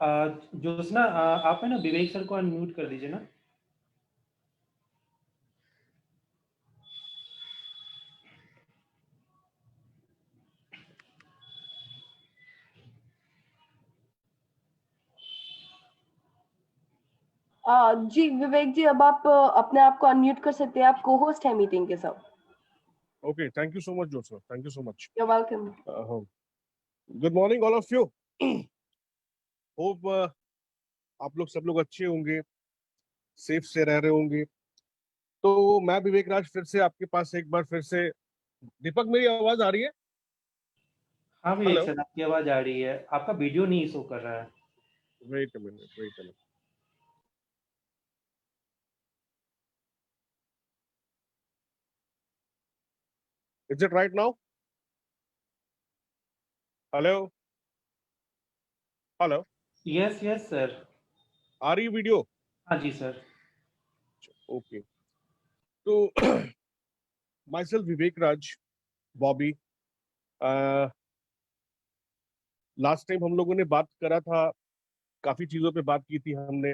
ज्योत्सना, आप है ना विवेक सर को अनम्यूट कर दीजिए ना। जी विवेक जी, अब आप अपने आप को अनम्यूट कर सकते हैं। आप को होस्ट है मीटिंग के सब। Okay, thank you so much, Joseph. Thank you so much. You're welcome. Good morning, all of you. Hope आप लोग सब लोग अच्छे होंगे, सेफ से रह रहे होंगे। तो मैं विवेक राज फिर से आपके पास एक बार फिर से। दीपक, मेरी आवाज आ रही है? हाँ विवेक हेलो, सर, आपकी आवाज़ आ रही है। आपका वीडियो नहीं शो कर रहा है। Wait a minute, wait a minute. Is it right now? Hello, hello, yes yes sir. आ रही वीडियो? हाँ जी सर। ओके। तो myself Vivek Raj, Bobby. Last time हम लोगों ने बात करा था, काफी चीजों पे बात की थी हमने।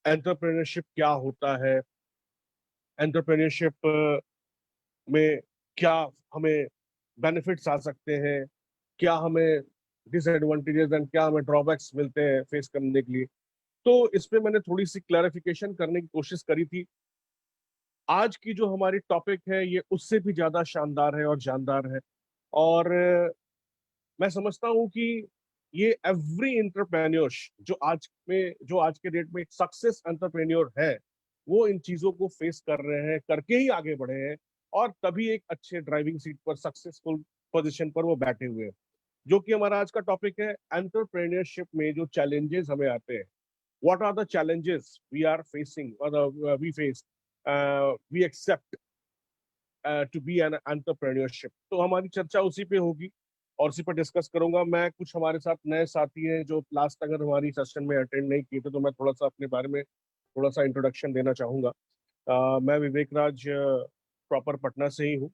एंटरप्रेन्योरशिप क्या होता है, एंटरप्रेन्योरशिप में क्या हमें बेनिफिट्स आ सकते हैं, क्या हमें डिसएडवांटेजेस एंड क्या हमें ड्रॉबैक्स मिलते हैं फेस करने के लिए। तो इस पे मैंने थोड़ी सी क्लैरिफिकेशन करने की कोशिश करी थी। आज की जो हमारी टॉपिक है ये उससे भी ज्यादा शानदार है और जानदार है। और मैं समझता हूँ कि ये एवरी एंटरप्रेन्योर जो आज के डेट में एक सक्सेस एंटरप्रेन्योर है, वो इन चीजों को फेस कर रहे हैं, करके ही आगे बढ़े हैं, और तभी एक अच्छे ड्राइविंग सीट पर, सक्सेसफुल पोजीशन पर वो बैठे हुए हैं। जो कि हमारा आज का टॉपिक है, एंटरप्रेन्योरशिप में जो चैलेंजेस हमें आते हैं। What are the challenges we are facing, और we face, we accept to be an entrepreneurship. तो हमारी चर्चा उसी पे होगी और उसी पर डिस्कस करूंगा मैं। कुछ हमारे साथ नए साथी हैं जो लास्ट अगर हमारी सेशन में अटेंड नहीं किए थे, तो मैं थोड़ा सा अपने बारे में थोड़ा सा इंट्रोडक्शन देना चाहूंगा। मैं विवेक राज प्रॉपर पटना से ही हूँ।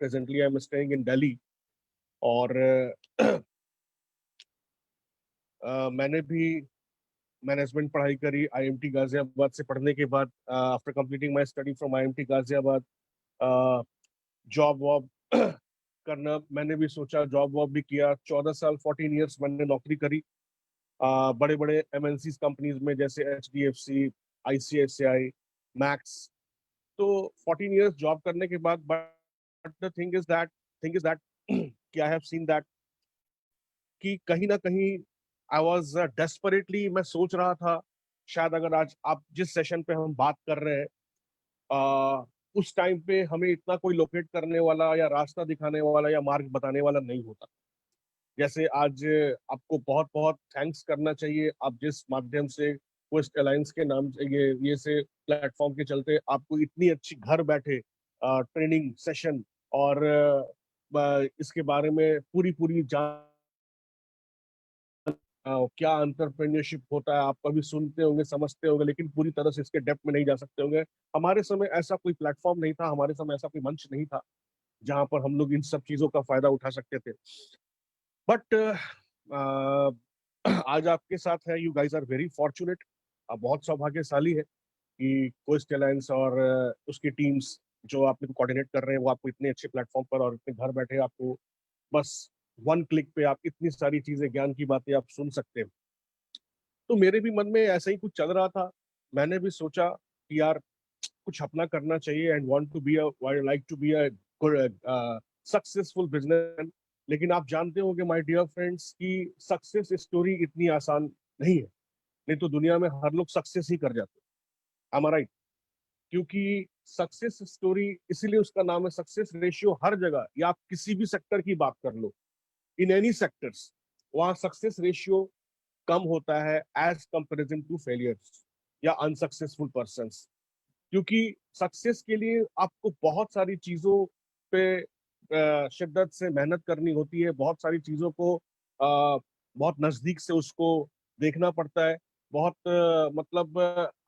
Presently I am staying in Delhi. और मैंने भी मैनेजमेंट पढ़ाई करी आईएमटी गाजियाबाद से। पढ़ने के बाद after completing my study from IMT Ghaziabad, job वॉब करना मैंने भी सोचा, जॉब वॉब भी किया। 14 साल, 14 ईयर्स मैंने नौकरी करी बड़े बड़े एमएनसी कंपनीज में, जैसे एचडीएफसी, आईसीआईसीआई, मैक्स। तो 14 ईयर्स जॉब करने के बाद, but the thing is that कि आई हैव सीन दैट कि कहीं ना कहीं आई वॉज डेस्परेटली, मैं सोच रहा था शायद अगर आज आप जिस सेशन पे हम बात कर रहे हैं, उस टाइम पे हमें इतना कोई लोकेट करने वाला या रास्ता दिखाने वाला या मार्ग बताने वाला नहीं होता। जैसे आज आपको बहुत बहुत थैंक्स करना चाहिए, आप जिस माध्यम से क्वेस्ट अलायंस के नाम से, ये से प्लेटफॉर्म के चलते आपको इतनी अच्छी घर बैठे ट्रेनिंग सेशन और इसके बारे में पूरी पूरी जान, क्या एंटरप्रेन्योरशिप होता है आप कभी सुनते होंगे, समझते होंगे, लेकिन पूरी तरह से इसके डेप्थ में नहीं जा सकते होंगे। हमारे समय ऐसा कोई प्लेटफॉर्म नहीं था, हमारे समय ऐसा कोई मंच नहीं था जहां पर हम लोग इन सब चीजों का फायदा उठा सकते थे। बट आज आपके साथ है, you guys are very fortunate. आप बहुत सौभाग्यशाली है कि कोस्ट अलायंस और उसकी टीम्स जो आपको कोऑर्डिनेट कर रहे हैं, वो आपको इतने अच्छे प्लेटफॉर्म पर और इतने घर बैठे आपको बस वन क्लिक पे आप इतनी सारी चीजें, ज्ञान की बातें आप सुन सकते हैं। तो मेरे भी मन में ऐसा ही कुछ चल रहा था। मैंने भी सोचा कि यार कुछ अपना करना चाहिए and want to be like to be a successful business. लेकिन आप जानते होंगे माय डियर फ्रेंड्स कि सक्सेस स्टोरी इतनी आसान नहीं है। नहीं तो दुनिया में हर लोग सक्सेस ही कर जाते हैं, am I right? क्योंकि सक्सेस स्टोरी इसीलिए उसका नाम है सक्सेस रेशियो। हर जगह, या आप किसी भी सेक्टर की बात कर लो, इन एनी सेक्टर्स, वहां सक्सेस रेशियो कम होता है एज कंपेरिजन टू फेलियर्स या अनसक्सेसफुल पर्सन। क्योंकि सक्सेस के लिए आपको बहुत सारी चीजों पे शिद्दत से मेहनत करनी होती है, बहुत सारी चीजों को बहुत नजदीक से उसको देखना पड़ता है, बहुत मतलब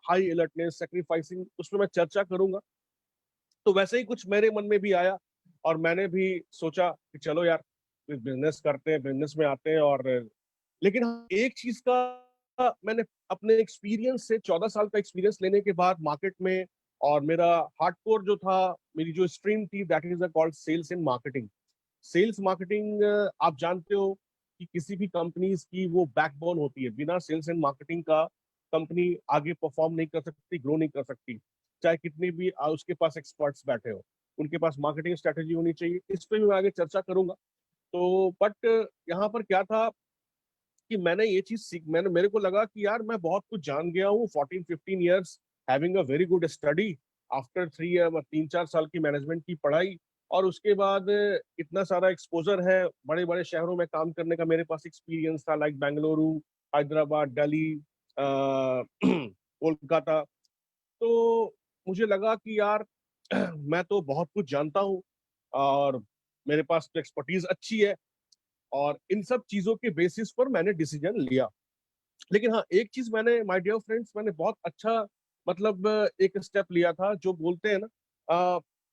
हाई अलर्टनेस, सेक्रीफाइसिंग, उसमें मैं चर्चा करूंगा। तो वैसे ही कुछ मेरे मन में भी आया और मैंने भी सोचा कि चलो यार बिजनेस करते हैं, बिजनेस में आते हैं और लेकिन एक चीज का मैंने अपने एक्सपीरियंस से 14 साल का एक्सपीरियंस लेने के बाद मार्केट में, और मेरा हार्डकोर जो था, मेरी जो स्ट्रीम थी, that is called sales and marketing. Sales marketing, आप जानते हो कि किसी भी कंपनीज की वो बैकबोन होती है। बिना सेल्स एंड मार्केटिंग का कंपनी आगे परफॉर्म नहीं कर सकती, ग्रो नहीं कर सकती, चाहे कितने भी उसके पास एक्सपर्ट्स बैठे हो। उनके पास मार्केटिंग स्ट्रेटेजी होनी चाहिए। इस पे भी मैं आगे चर्चा करूंगा। तो बट यहाँ पर क्या था कि मैंने ये चीज सीख, मेरे को लगा कि यार मैं बहुत कुछ जान गया हूँ। 14-15 years having a very good study, after 3-4 साल की मैनेजमेंट की पढ़ाई, और उसके बाद इतना सारा एक्सपोजर है, बड़े बड़े शहरों में काम करने का मेरे पास एक्सपीरियंस था, लाइक बेंगलुरु, हैदराबाद, दिल्ली, कोलकाता। तो मुझे लगा कि यार मैं तो बहुत कुछ जानता हूँ, और मेरे पास तो एक्सपर्टीज अच्छी है, और इन सब चीजों के बेसिस पर मैंने डिसीजन लिया। लेकिन हाँ, एक चीज मैंने, माय डियर फ्रेंड्स, मैंने बहुत अच्छा, मतलब एक स्टेप लिया था, जो बोलते हैं ना,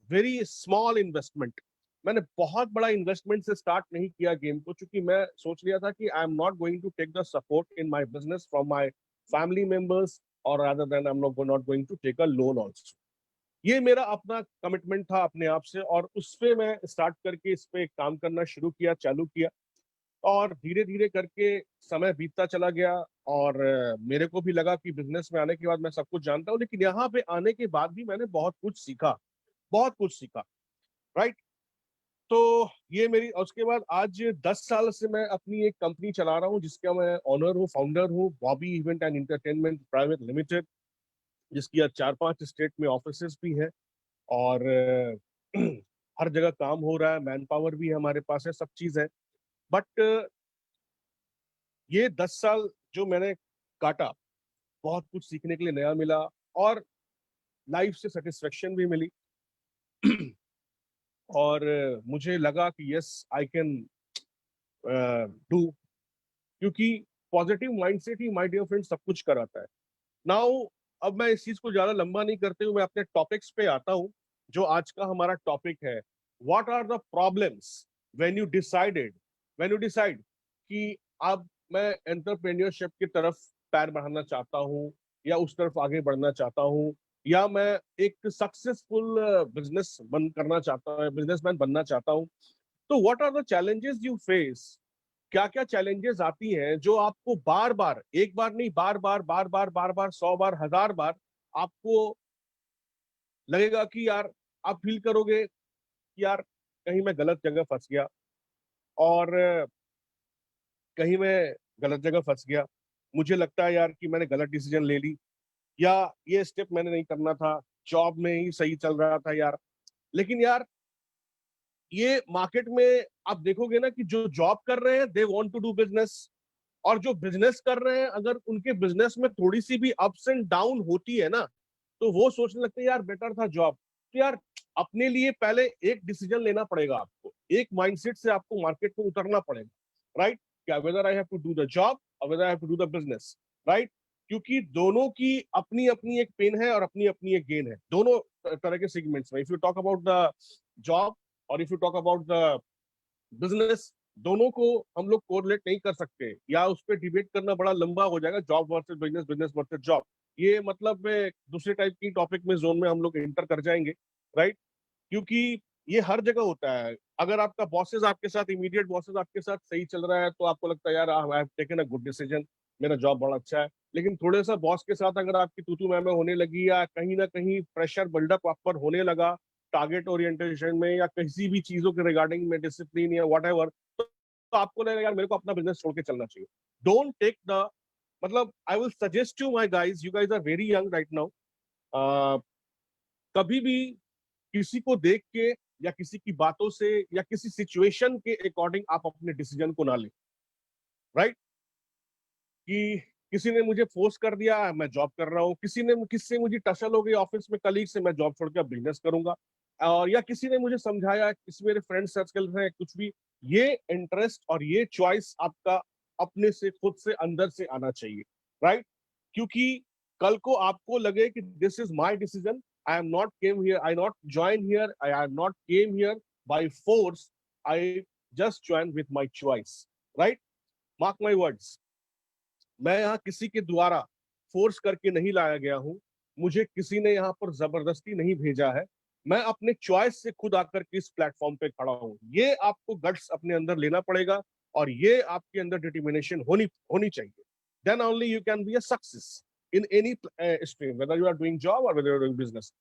वेरी स्मॉल इन्वेस्टमेंट। मैंने बहुत बड़ा इन्वेस्टमेंट से स्टार्ट नहीं किया गेम को, क्योंकि मैं सोच लिया था कि I am not going to take the support in my business from my family members, और rather than I am not going to take a loan also. ये मेरा अपना कमिटमेंट था अपने आप से, और उस पे मैं स्टार्ट करके इस पे काम करना शुरू किया, चालू किया। और धीरे धीरे करके समय बीतता चला गया, और मेरे को भी लगा कि बिजनेस में आने के बाद मैं सब कुछ जानता हूँ, लेकिन यहाँ पे आने के बाद भी मैंने बहुत कुछ सीखा, बहुत कुछ सीखा। राइट। तो ये मेरी, और उसके बाद आज 10 साल से मैं अपनी एक कंपनी चला रहा हूँ, जिसका मैं ऑनर हूँ, फाउंडर हूँ, Bobby event and entertainment private limited, जिसकी आज 4-5 स्टेट में ऑफिसेस भी है, और हर जगह काम हो रहा है, मैन पावर भी है हमारे पास, है, सब चीज है। बट ये 10 साल जो मैंने काटा, बहुत कुछ सीखने के लिए नया मिला, और लाइफ से सेटिस्फेक्शन भी मिली। और मुझे लगा कि यस, आई कैन डू, क्योंकि पॉजिटिव माइंडसेट ही, माय डियर फ्रेंड, सब कुछ कराता है। नाउ, अब मैं इस चीज को ज्यादा लंबा नहीं करते हुए मैं अपने टॉपिक्स पे आता हूँ। जो आज का हमारा टॉपिक है, what are the problems when you decide कि अब मैं एंटरप्रेन्योरशिप की तरफ पैर बढ़ाना चाहता हूँ, या उस तरफ आगे बढ़ना चाहता हूँ, या मैं एक सक्सेसफुल बिजनेसमैन बनना चाहता हूँ। तो what are the challenges you face? क्या क्या चैलेंजेस आती हैं जो आपको बार बार, एक बार नहीं, बार बार बार बार बार बार, 100 बार, 1000 बार आपको लगेगा कि यार, आप फील करोगे कि यार कहीं मैं गलत जगह फंस गया, और कहीं मैं गलत जगह फंस गया, मुझे लगता है यार कि मैंने गलत डिसीजन ले ली, या ये स्टेप मैंने नहीं करना था, जॉब में ही सही चल रहा था यार। लेकिन यार, ये मार्केट में आप देखोगे ना कि जो जॉब कर रहे हैं, they want to do business, और जो बिजनेस कर रहे हैं, अगर उनके बिजनेस में थोड़ी सी भी अप्स एंड डाउन होती है ना, तो वो सोचने लगते हैं यार बेटर था जॉब। तो यार, अपने लिए पहले एक डिसीजन लेना पड़ेगा आपको, एक माइंडसेट से आपको मार्केट में उतरना पड़ेगा। राइट? क्या whether I have to do the job और whether I have to do the business. Right? क्योंकि दोनों की अपनी अपनी एक पेन है और अपनी अपनी एक गेन है, दोनों तरह के सेगमेंट्स में। If you talk about the job, और if you talk about the business, दोनों को हम लोग कोरिलेट नहीं कर सकते, या उस पर डिबेट करना बड़ा लंबा हो जाएगा, job versus business, business versus job. ये मतलब दूसरे टाइप की टॉपिक में, जोन में हम लोग एंटर कर जाएंगे। राइट? क्योंकि ये हर जगह होता है। अगर आपका बॉसेस आपके साथ, इमीडिएट बॉसेस आपके साथ सही चल रहा है, तो आपको लगता है यार I have taken a good decision, मेरा जॉब बड़ा अच्छा है। लेकिन थोड़े सा बॉस के साथ अगर आपकी तूतू मैमे होने लगी, या कहीं ना कहीं प्रेशर बिल्डअप आप पर होने लगा, टारगेट ओरिएंटेशन में, या किसी भी चीजों के रिगार्डिंग में, डिसिप्लिन या वट एवर, तो आपको लगेगा यार मेरे को अपना बिजनेस छोड़ के चलना चाहिए। डोंट टेक द, मतलब I will suggest you my guys, you guys are very young right now, कभी भी किसी को देख के, या किसी की बातों से, या किसी सिचुएशन के अकॉर्डिंग आप अपने डिसीजन को ना लें। राइट? कि किसी ने मुझे फोर्स कर दिया, मैं जॉब कर रहा हूँ, किससे मुझे टसल हो गई ऑफिस में कलीग से, मैं जॉब छोड़ के बिजनेस करूंगा, और या किसी ने मुझे समझाया, किसी मेरे फ्रेंड सर्कल में कुछ भी, ये इंटरेस्ट और ये चॉइस आपका अपने से, खुद से, अंदर से आना चाहिए। राइट? क्योंकि कल को आपको लगे कि this is my decision, I am not came here, I not join here, I am not came here by force, I just join with my choice. Right? Mark my words, मैं यहाँ किसी के द्वारा फोर्स करके नहीं लाया गया हूँ, मुझे किसी ने यहाँ पर जबरदस्ती नहीं भेजा है, मैं अपने चॉइस से खुद आकर के इस प्लेटफॉर्म पे खड़ा हूँ। ये आपको गट्स अपने अंदर लेना पड़ेगा और ये आपके अंदर डिटर्मिनेशन होनी होनी चाहिए। Then only you can be a success in any stream, whether you are doing job और whether you are doing business.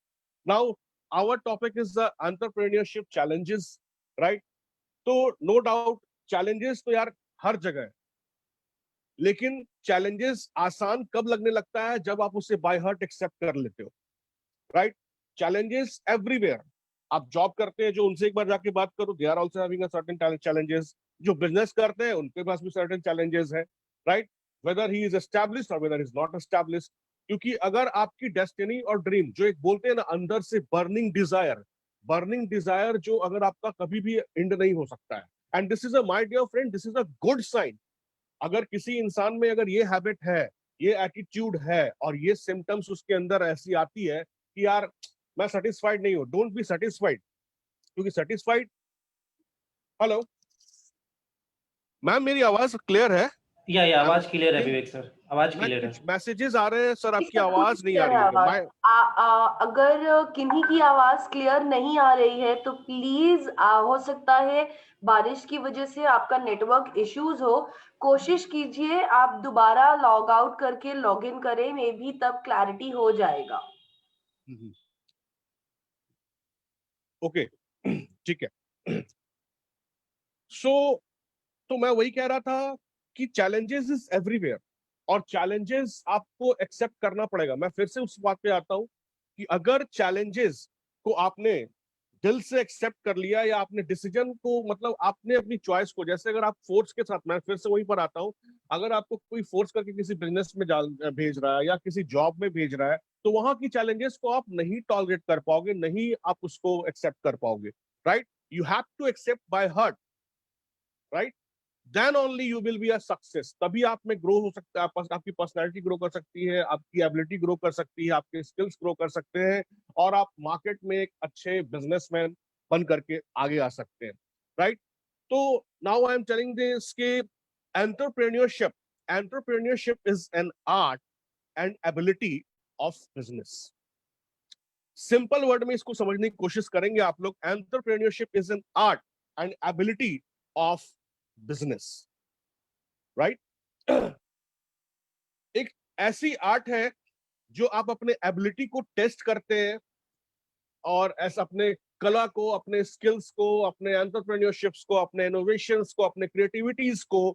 Now our topic is the entrepreneurship challenges, right? तो नो डाउट चैलेंजेस तो यार हर जगह है, लेकिन challenges आसान कब लगने लगता है? जब आप उसे बाय हार्ट एक्सेप्ट कर लेते हो, राइट? Challenges everywhere. आप जॉब करते हैं, जो उनसे एक बार जाके बात करो, they are also having a certain challenges. जो बिजनेस करते हैं उनके पास भी सर्टेन चैलेंजेस है, right? Whether he is established और वेदर इज नॉट एस्टैब्लिश्ड। क्योंकि अगर आपकी डेस्टिनी और ड्रीम, जो एक बोलते हैं ना अंदर से बर्निंग डिजायर जो अगर आपका कभी भी एंड नहीं हो सकता है, and this is a my dear friend, this is a good sign. अगर किसी इंसान में अगर ये हैबिट है, ये एटीट्यूड है और ये सिम्टम्स उसके अंदर ऐसी आती है कि यार मैं सेटिस्फाइड नहीं हूं, डोंट बी सेटिस्फाइड। क्योंकि सेटिस्फाइड, हेलो मैम, मेरी आवाज क्लियर है? या आई एम आवाज क्लियर है नहीं, विवेक सर, आवाज मैं क्लियर है। कुछ मैसेजेस आ रहे हैं सर, जी आपकी सर, मुझे आवाज नहीं आ क्लियर है रही है। आवाज। मैं अगर किन्हीं की आवाज क्लियर नहीं आ रही है तो प्लीज, हो सकता है बारिश की वजह से आपका नेटवर्क इश्यूज हो। कोशिश कीजिए आप दोबारा लॉग आउट करके लॉग इन करें, मे भी तब क्लैरिटी हो जाएगा। ओके ठीक है। सो तो मैं वही कह रहा था कि चैलेंजेस इज एवरीवेयर और चैलेंजेस आपको एक्सेप्ट करना पड़ेगा। मैं फिर से उस बात पे आता हूं कि अगर चैलेंजेस को आपने दिल से एक्सेप्ट कर लिया या आपने डिसीजन को, मतलब आपने अपनी चॉइस को, जैसे अगर आप फोर्स के साथ, मैं फिर से वहीं पर आता हूं, अगर आपको कोई फोर्स करके किसी बिजनेस में भेज रहा है या किसी जॉब में भेज रहा है, तो वहां की चैलेंजेस को आप नहीं टॉलरेट कर पाओगे, नहीं आप उसको एक्सेप्ट कर पाओगे, right? You have to accept by heart, right? Then only you will be a success. तभी आप में ग्रो हो सकता है, आपकी पर्सनैलिटी ग्रो कर सकती है, आपकी एबिलिटी ग्रो कर सकती है, आपके स्किल्स ग्रो कर सकते हैं और आप मार्केट में एक अच्छे बिजनेसमैन बन करके आगे आ सकते हैं, राइट? तो now I am telling this कि entrepreneurship entrepreneurship is an art and ability of business. Simple word में इसको समझने की कोशिश करेंगे आप लोग। Entrepreneurship is an art and ability of business, right? एक ऐसी आर्ट है जो आप अपने एबिलिटी को टेस्ट करते हैं और ऐसा अपने कला को, अपने स्किल्स को, अपने एंटरप्रेन्योरशिप्स को, अपने इनोवेशंस को, अपने क्रिएटिविटीज को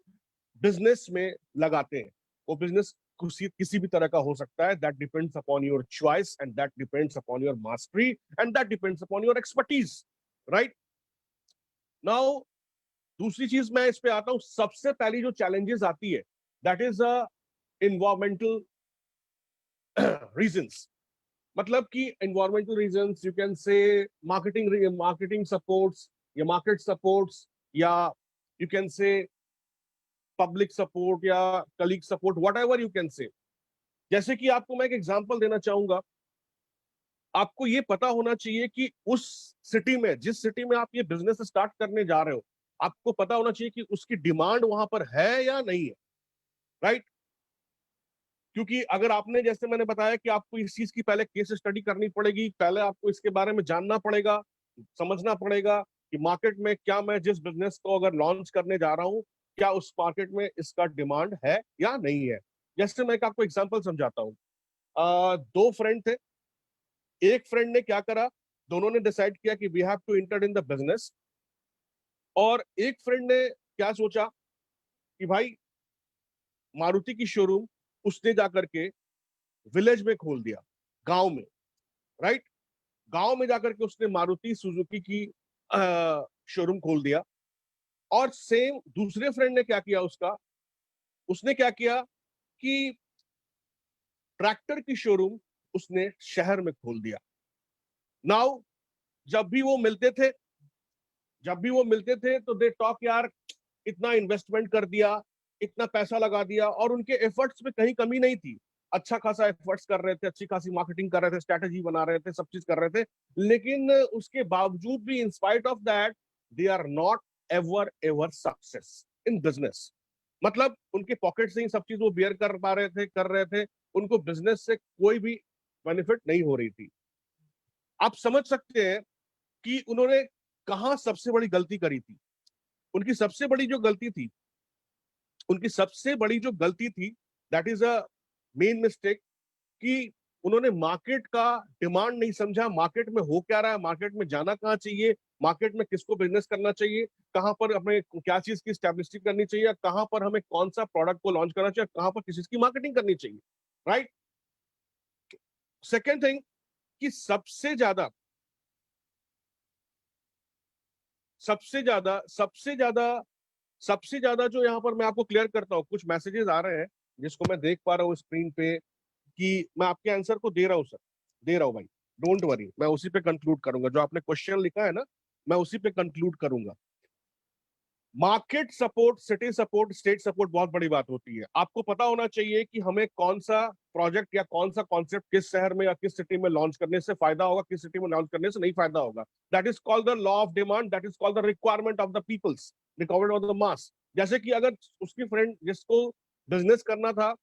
बिजनेस में लगाते हैं। वो बिजनेस किसी भी तरह का हो सकता है, that depends upon your choice and that depends upon your mastery and that depends upon your expertise, right? Now दूसरी चीज मैं इस पे आता हूं। सबसे पहली जो चैलेंजेस आती है, that is a environmental reasons. मतलब कि environmental reasons, you can say marketing supports या मार्केट सपोर्ट्स, या you can say public support या colleague support, whatever you can say. जैसे कि आपको मैं एक एग्जांपल देना चाहूंगा। आपको ये पता होना चाहिए कि उस सिटी में, जिस सिटी में आप ये बिजनेस स्टार्ट करने जा रहे हो, आपको पता होना चाहिए कि उसकी डिमांड वहां पर है या नहीं है, राइट? क्योंकि अगर आपने, जैसे मैंने बताया कि आपको इस चीज की पहले केस स्टडी करनी पड़ेगी, पहले आपको इसके बारे में जानना पड़ेगा, समझना पड़ेगा कि मार्केट में क्या, मैं जिस बिजनेस को अगर लॉन्च करने जा रहा हूँ, क्या उस मार्केट में इसका डिमांड है या नहीं है। जैसे मैं आपको एग्जांपल समझाता हूँ। दो फ्रेंड थे। एक फ्रेंड ने क्या करा, दोनों ने डिसाइड किया कि we have to enter in the business. और एक फ्रेंड ने क्या सोचा कि भाई मारुति की शोरूम उसने जाकर के विलेज में खोल दिया, गांव में, राइट? गांव में जाकर के उसने मारुति सुजुकी की शोरूम खोल दिया। और सेम दूसरे फ्रेंड ने क्या किया, उसने क्या किया कि ट्रैक्टर की शोरूम उसने शहर में खोल दिया। नाउ जब भी वो मिलते थे, तो दे टॉक, यार इतना इन्वेस्टमेंट कर दिया, इतना पैसा लगा दिया, और उनके एफर्ट्स में कहीं कमी नहीं थी। अच्छा खासा एफर्ट्स कर रहे थे, अच्छी खासी मार्केटिंग कर रहे थे, स्ट्रैटेजी बना रहे थे, सब चीज कर रहे थे। लेकिन उसके बावजूद भी, in spite of that, they are not ever ever success in business. मतलब उनके पॉकेट से ही सब चीज वो बियर कर रहे थे, उनको बिजनेस से कोई भी बेनिफिट नहीं हो रही थी। आप समझ सकते हैं कि उन्होंने कहां सबसे बड़ी गलती करी थी। उनकी सबसे बड़ी जो गलती थी, that is a main mistake, कि उन्होंने मार्केट का डिमांड नहीं समझा। मार्केट में हो क्या रहा है, मार्केट में जाना कहाँ चाहिए, मार्केट में किसको बिजनेस करना चाहिए, कहां पर हमें क्या चीज की स्टैब्लिशिंग करनी चाहिए, कहां पर हमें कौन सा प्रोडक्ट को लॉन्च करना चाहिए, कहां पर किस चीज की मार्केटिंग करनी चाहिए। राइट। सेकेंड थिंग, कि सबसे ज्यादा जो यहाँ पर मैं आपको क्लियर करता हूँ, कुछ मैसेजेस आ रहे हैं जिसको मैं देख पा रहा हूँ स्क्रीन पे, कि मैं आपके आंसर को दे रहा हूँ सर, दे रहा हूँ भाई, डोंट वरी, मैं उसी पे कंक्लूड करूंगा। जो आपने क्वेश्चन लिखा है ना, मैं उसी पे कंक्लूड करूंगा। Market support, city support, state support बहुत बड़ी बात होती है। आपको पता होना चाहिए कि हमें कौन सा प्रोजेक्ट या कौन सा कॉन्सेप्ट किस शहर में या किस सिटी में लॉन्च करने से फायदा होगा, किस सिटी में लॉन्च करने से नहीं फायदा होगा। That is called the law of demand, that is called the requirement of the peoples, requirement of the mass. जैसे कि अगर उसकी फ्रेंड जिसको बिजनेस करना था,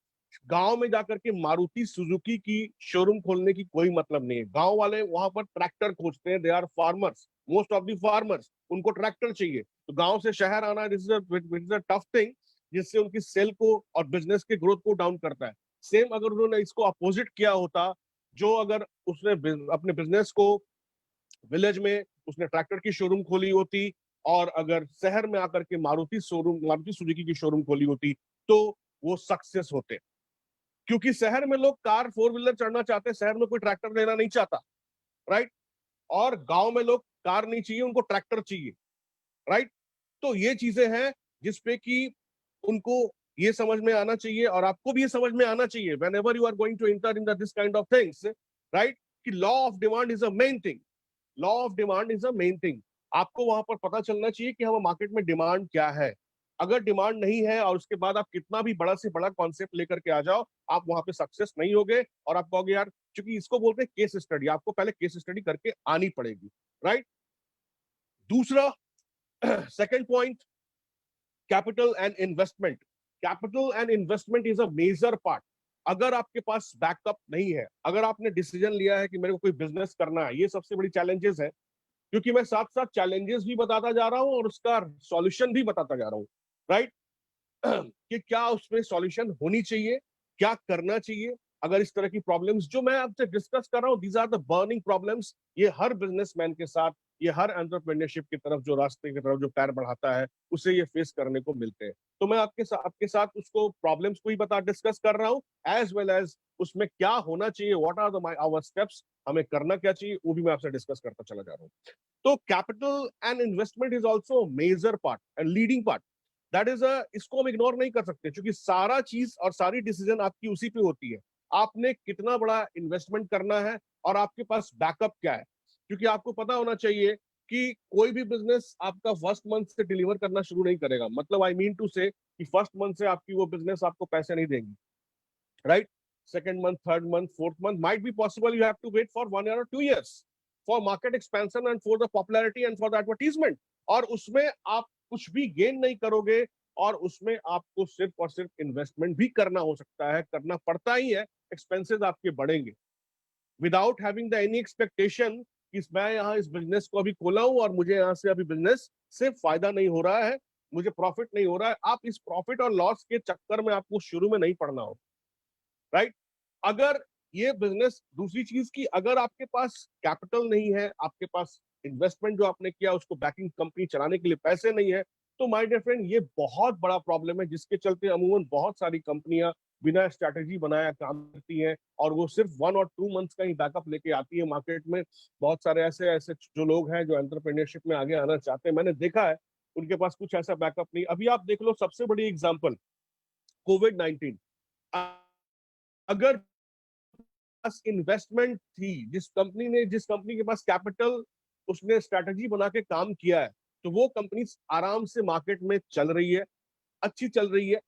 गांव में जाकर के मारुति सुजुकी की शोरूम खोलने की कोई मतलब नहीं है। गांव वाले वहां पर ट्रैक्टर खोजते हैं, they are farmers, most of the farmers, उनको ट्रैक्टर चाहिए। तो गांव से शहर आना, this is a tough thing, जिससे उनकी सेल को और बिजनेस के ग्रोथ को डाउन करता है। सेम अगर उन्होंने इसको अपोजिट किया होता, जो अगर उसने अपने बिजनेस को विलेज में उसने ट्रैक्टर की शोरूम खोली होती, और अगर शहर में आकर के मारुति सुजुकी की शोरूम खोली होती, तो वो सक्सेस होते। क्योंकि शहर में लोग कार फोर व्हीलर चढ़ना चाहते हैं, शहर में कोई ट्रैक्टर लेना नहीं चाहता। राइट। और गांव में लोग कार नहीं चाहिए, उनको ट्रैक्टर चाहिए। राइट। तो ये चीजें हैं जिसपे कि उनको ये समझ में आना चाहिए, और आपको भी ये समझ में आना चाहिए whenever you are going to enter in this kind of things, right, कि law of demand is a main thing. Law of demand is a main thing. आपको वहां पर पता चलना चाहिए कि हमारे मार्केट में डिमांड क्या है। अगर डिमांड नहीं है और उसके बाद आप कितना भी बड़ा से बड़ा कॉन्सेप्ट लेकर के आ जाओ, आप वहां पे सक्सेस नहीं होगे। और आप कहोगे यार, क्योंकि इसको बोलते हैं केस स्टडी, आपको पहले केस स्टडी करके आनी पड़ेगी। राइट। दूसरा, second point, capital and investment. Capital and investment is a major part. अगर आपके पास बैकअप नहीं है, अगर आपने डिसीजन लिया है कि मेरे को कोई बिजनेस करना है, ये सबसे बड़ी चैलेंजेस है। क्योंकि मैं साथ साथ चैलेंजेस भी बताता जा रहा हूं और उसका सॉल्यूशन भी बताता जा रहा हूं। राइट। कि क्या उसमें सॉल्यूशन होनी चाहिए, क्या करना चाहिए। अगर इस तरह की प्रॉब्लम्स जो मैं आपसे डिस्कस कर रहा हूं, these are the burning problems, ये हर बिजनेसमैन के साथ, ये हर एंटरप्रेन्योरशिप की तरफ जो रास्ते की तरफ जो पैर बढ़ाता है, उसे ये फेस करने को मिलते हैं। तो मैं आपके साथ उसको प्रॉब्लम्स को ही डिस्कस कर रहा हूं, एज वेल एज उसमें क्या होना चाहिए, what are the our steps, हमें करना क्या चाहिए, वो भी मैं आपसे डिस्कस करता चला जा रहा हूँ। तो capital and investment is also major part and leading part. That is इसको हम इग्नोर नहीं कर सकते, क्योंकि सारा चीज और सारी डिसीजन आपकी उसी पे होती है। आपने कितना बड़ा इन्वेस्टमेंट करना है और आपके पास बैकअप क्या है। क्योंकि आपको पता होना चाहिए कि कोई भी बिजनेस आपका फर्स्ट मंथ से डिलीवर करना शुरू नहीं करेगा। मतलब आई मीन टू से कि फर्स्ट मंथ से आपकी वो बिजनेस आपको पैसे नहीं देंगी। Right. Second month, third month, fourth month might be possible, you have to wait for 1 year or 2 years for market expansion and for the popularity and for the advertisement. और उसमें आप कुछ भी गेन नहीं करोगे, और उसमें आपको सिर्फ और सिर्फ इन्वेस्टमेंट भी करना हो सकता है, करना पड़ता ही है। एक्सपेंसेस आपके बढ़ेंगे without having the any expectation कि मैं यहाँ इस बिजनेस को अभी खोला हूं और मुझे यहाँ से अभी बिजनेस से फायदा नहीं हो रहा है, मुझे प्रॉफिट नहीं हो रहा है। आप इस प्रॉफिट और लॉस के चक्कर में आपको शुरू में नहीं पड़ना हो। राइट। अगर ये बिजनेस, दूसरी चीज की, अगर आपके पास कैपिटल नहीं है, आपके पास इन्वेस्टमेंट जो आपने किया उसको बैकिंग कंपनी चलाने के लिए पैसे नहीं है, तो माय डियर फ्रेंड, ये बहुत बड़ा प्रॉब्लम है, जिसके चलते अमूमन बहुत सारी कंपनियां बिना स्ट्रैटेजी बनाया काम करती हैं, और वो सिर्फ 1 और 2 मंथ्स का ही बैकअप लेके आती है मार्केट में। बहुत सारे ऐसे ऐसे जो लोग हैं जो एंटरप्रेन्योरशिप में आगे आना चाहते हैं, मैंने देखा है उनके पास कुछ ऐसा बैकअप नहीं। अभी आप देख लो, सबसे बड़ी एग्जाम्पल कोविड-19। अगर पास इन्वेस्टमेंट थी, जिस कंपनी के पास कैपिटल, उसने स्ट्रैटेजी बना के काम किया है, तो वो कंपनी आराम से मार्केट में चल रही है, अच्छी चल रही है।